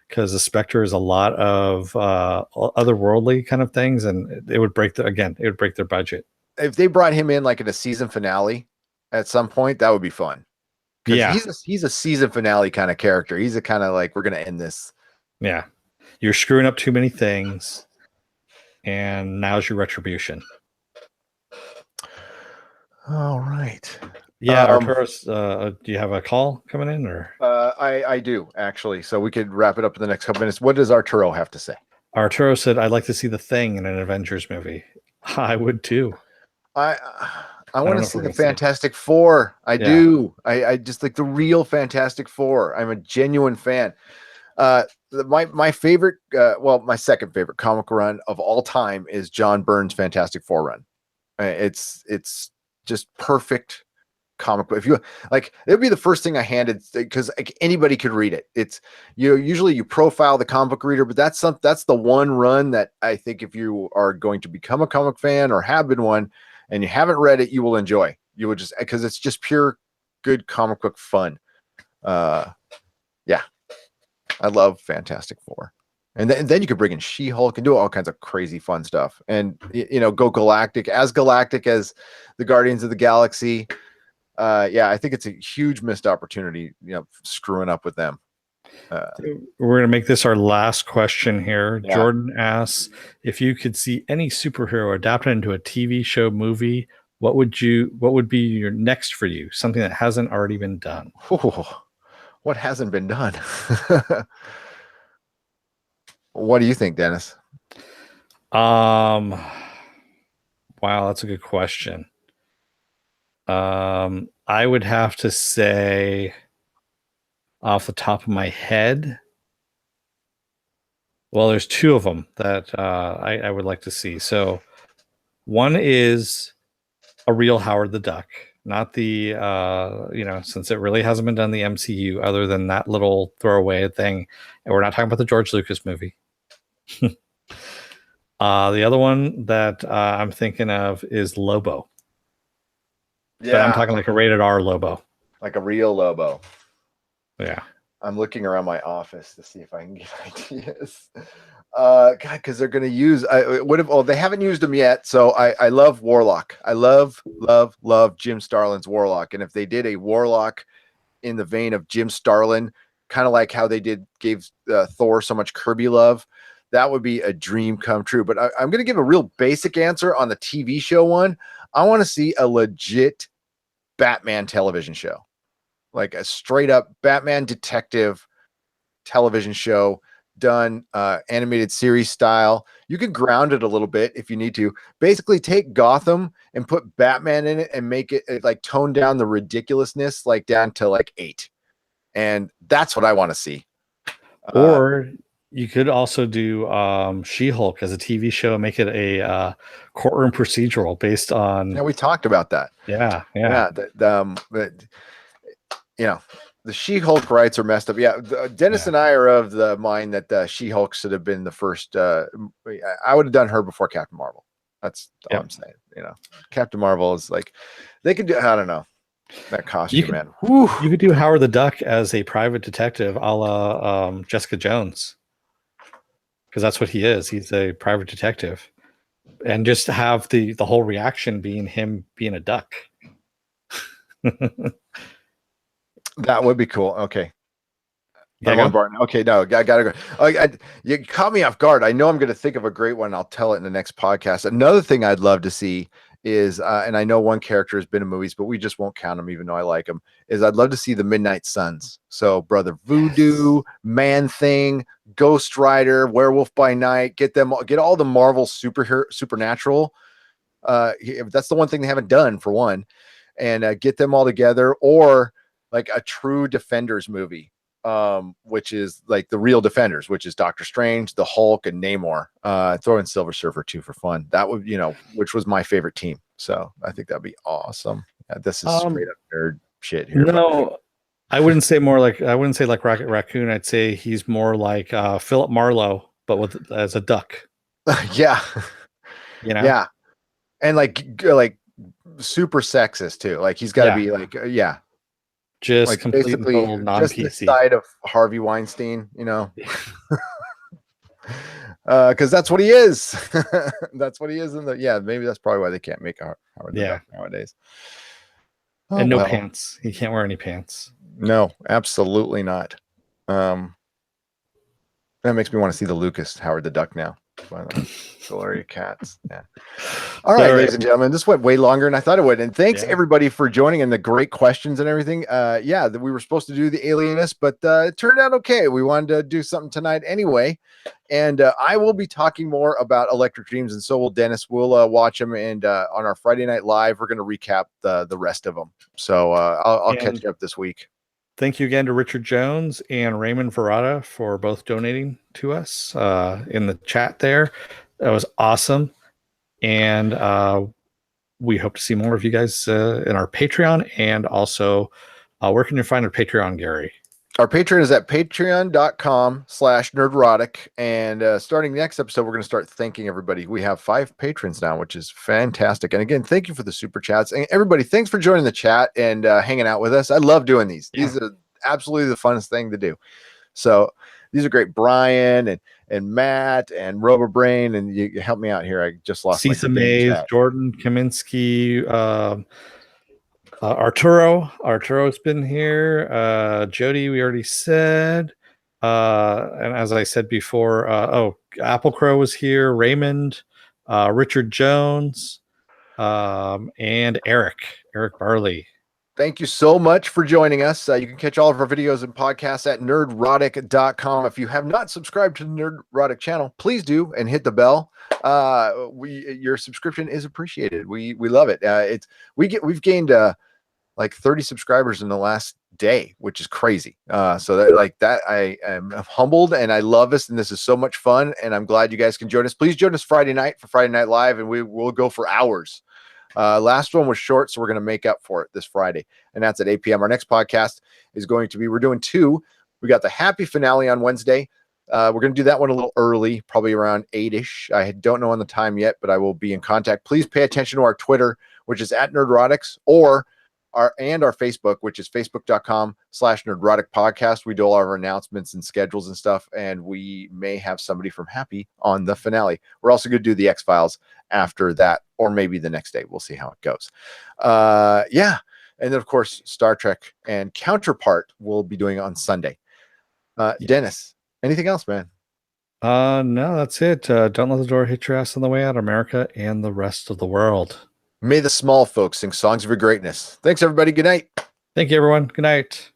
because the Spectre is a lot of otherworldly kind of things, and it would break their budget. If they brought him in like in a season finale at some point, that would be fun. Yeah, he's a season finale kind of character. He's a kind of like, we're gonna end this. Yeah, you're screwing up too many things, and now's your retribution. All right. Yeah, Arturo's, do you have a call coming in, or? I do actually. So we could wrap it up in the next couple minutes. What does Arturo have to say? Arturo said, "I'd like to see the Thing in an Avengers movie." I would too. I want to see the Fantastic Four. I do. I just like the real Fantastic Four. I'm a genuine fan. My favorite, my second favorite comic run of all time is John Byrne's Fantastic Four run. It's just perfect comic book. If you like, it would be the first thing I handed, because like anybody could read it. It's, usually you profile the comic book reader, but that's the one run that I think if you are going to become a comic fan or have been one and you haven't read it, you will enjoy. You would just, because it's just pure good comic book fun. Yeah, I love Fantastic Four. And then you could bring in She-Hulk and do all kinds of crazy fun stuff, and go galactic as the Guardians of the Galaxy. I think it's a huge missed opportunity, screwing up with them. We're gonna make this our last question here. Yeah. Jordan asks, if you could see any superhero adapted into a TV show, movie, what would be your next for you? Something that hasn't already been done. What hasn't been done? What do you think, Dennis? Wow, that's a good question. I would have to say, off the top of my head, well, there's two of them that I would like to see. So one is a real Howard the Duck, not the since it really hasn't been done in the MCU other than that little throwaway thing, and we're not talking about the George Lucas movie. The other one that I'm thinking of is Lobo. Yeah, but I'm talking like a rated R Lobo, like a real Lobo. Yeah, I'm looking around my office to see if I can get ideas. God, because they're going to use. They haven't used them yet. So I love Warlock. I love Jim Starlin's Warlock, and if they did a Warlock in the vein of Jim Starlin, kind of like how they gave Thor so much Kirby love, that would be a dream come true. But I'm going to give a real basic answer on the TV show one. I want to see a legit Batman television show, like a straight up Batman detective television show done animated series style. You can ground it a little bit if you need to. Basically take Gotham and put Batman in it and make it like tone down the ridiculousness, like down to like 8. And that's what I want to see. Or you could also do She-Hulk as a TV show and make it a courtroom procedural based on. Yeah, we talked about that. Yeah. The She-Hulk rights are messed up. Yeah, Dennis and I are of the mind that She-Hulk should have been the first. I would have done her before Captain Marvel. That's all I'm saying. Captain Marvel is like, they could do. I don't know. That costume, You could, man. Whew. you could do Howard the Duck as a private detective, a la Jessica Jones, because that's what he is. He's a private detective, and just have the whole reaction being him being a duck. That would be cool. Okay. Yeah, I'm on Barton. Okay, no, I gotta go. You caught me off guard. I know I'm going to think of a great one. I'll tell it in the next podcast. Another thing I'd love to see is, and I know one character has been in movies, but we just won't count him, even though I like him. Is I'd love to see the Midnight Suns. So Brother Voodoo, Man Thing, Ghost Rider, Werewolf by Night. Get all the Marvel supernatural. That's the one thing they haven't done for one, and get them all together, or like a true Defenders movie. Which is like the real Defenders, which is Doctor Strange, the Hulk, and Namor. Throw in Silver Surfer too for fun. That would, which was my favorite team. So I think that'd be awesome. This is straight up nerd shit here. No, I wouldn't say like Rocket Raccoon. I'd say he's more like Philip Marlowe, but as a duck. Yeah, Yeah, and like super sexist too. Like he's got to be like just like complete and total just the non-PC. side of Harvey Weinstein, because that's what he is. That's what he is maybe that's probably why they can't make Howard the Duck nowadays. And no pants. He can't wear any pants. No, absolutely not. That makes me want to see the Lucas Howard the Duck now. Gloria Cats. Yeah. All right, ladies and gentlemen, this went way longer than I thought it would. And thanks everybody for joining and the great questions and everything. We were supposed to do the Alienist, but it turned out okay. We wanted to do something tonight anyway. And I will be talking more about Electric Dreams, and so will Dennis. We'll watch them, and on our Friday Night Live, we're going to recap the rest of them. So I'll catch you up this week. Thank you again to Richard Jones and Raymond Verrata for both donating to us in the chat there. That was awesome. And we hope to see more of you guys in our Patreon. And also, where can you find our Patreon, Gary? Our Patreon is at patreon.com/nerdrotic. And starting next episode, we're going to start thanking everybody. We have 5 patrons now, which is fantastic. And again, thank you for the super chats. And everybody, thanks for joining the chat and hanging out with us. I love doing these. Yeah. These are absolutely the funnest thing to do. So these are great. Brian and Matt and Robobrain, and you help me out here. I just lost Cisa Mays, Jordan Kaminsky, Arturo's been here. Jody, we already said. And as I said before, Apple Crow was here. Raymond, Richard Jones, and Eric Barley. Thank you so much for joining us. You can catch all of our videos and podcasts at nerdrotic.com. If you have not subscribed to the Nerdrotic channel, please do and hit the bell. Your subscription is appreciated. We love it. We've gained like 30 subscribers in the last day, which is crazy. I am humbled and I love this, and this is so much fun, and I'm glad you guys can join us. Please join us Friday night for Friday Night Live, and we'll go for hours. Last one was short, so we're going to make up for it this Friday, and that's at 8 p.m. Our next podcast is going to be, we're doing 2. We got the happy finale on Wednesday. We're going to do that one a little early, probably around 8-ish. I don't know on the time yet, but I will be in contact. Please pay attention to our Twitter, which is at Nerdrotics, or our Facebook, which is facebook.com/Nerdrotic podcast. We do all our announcements and schedules and stuff, and we may have somebody from Happy on the finale. We're also going to do the X-Files after that, or maybe the next day. We'll see how it goes. And then, of course, Star Trek and Counterpart we'll be doing on Sunday. Dennis, anything else, man? No, that's it. Don't let the door hit your ass on the way out, America and the rest of the world. May the small folks sing songs of your greatness. Thanks, everybody. Good night. Thank you, everyone. Good night.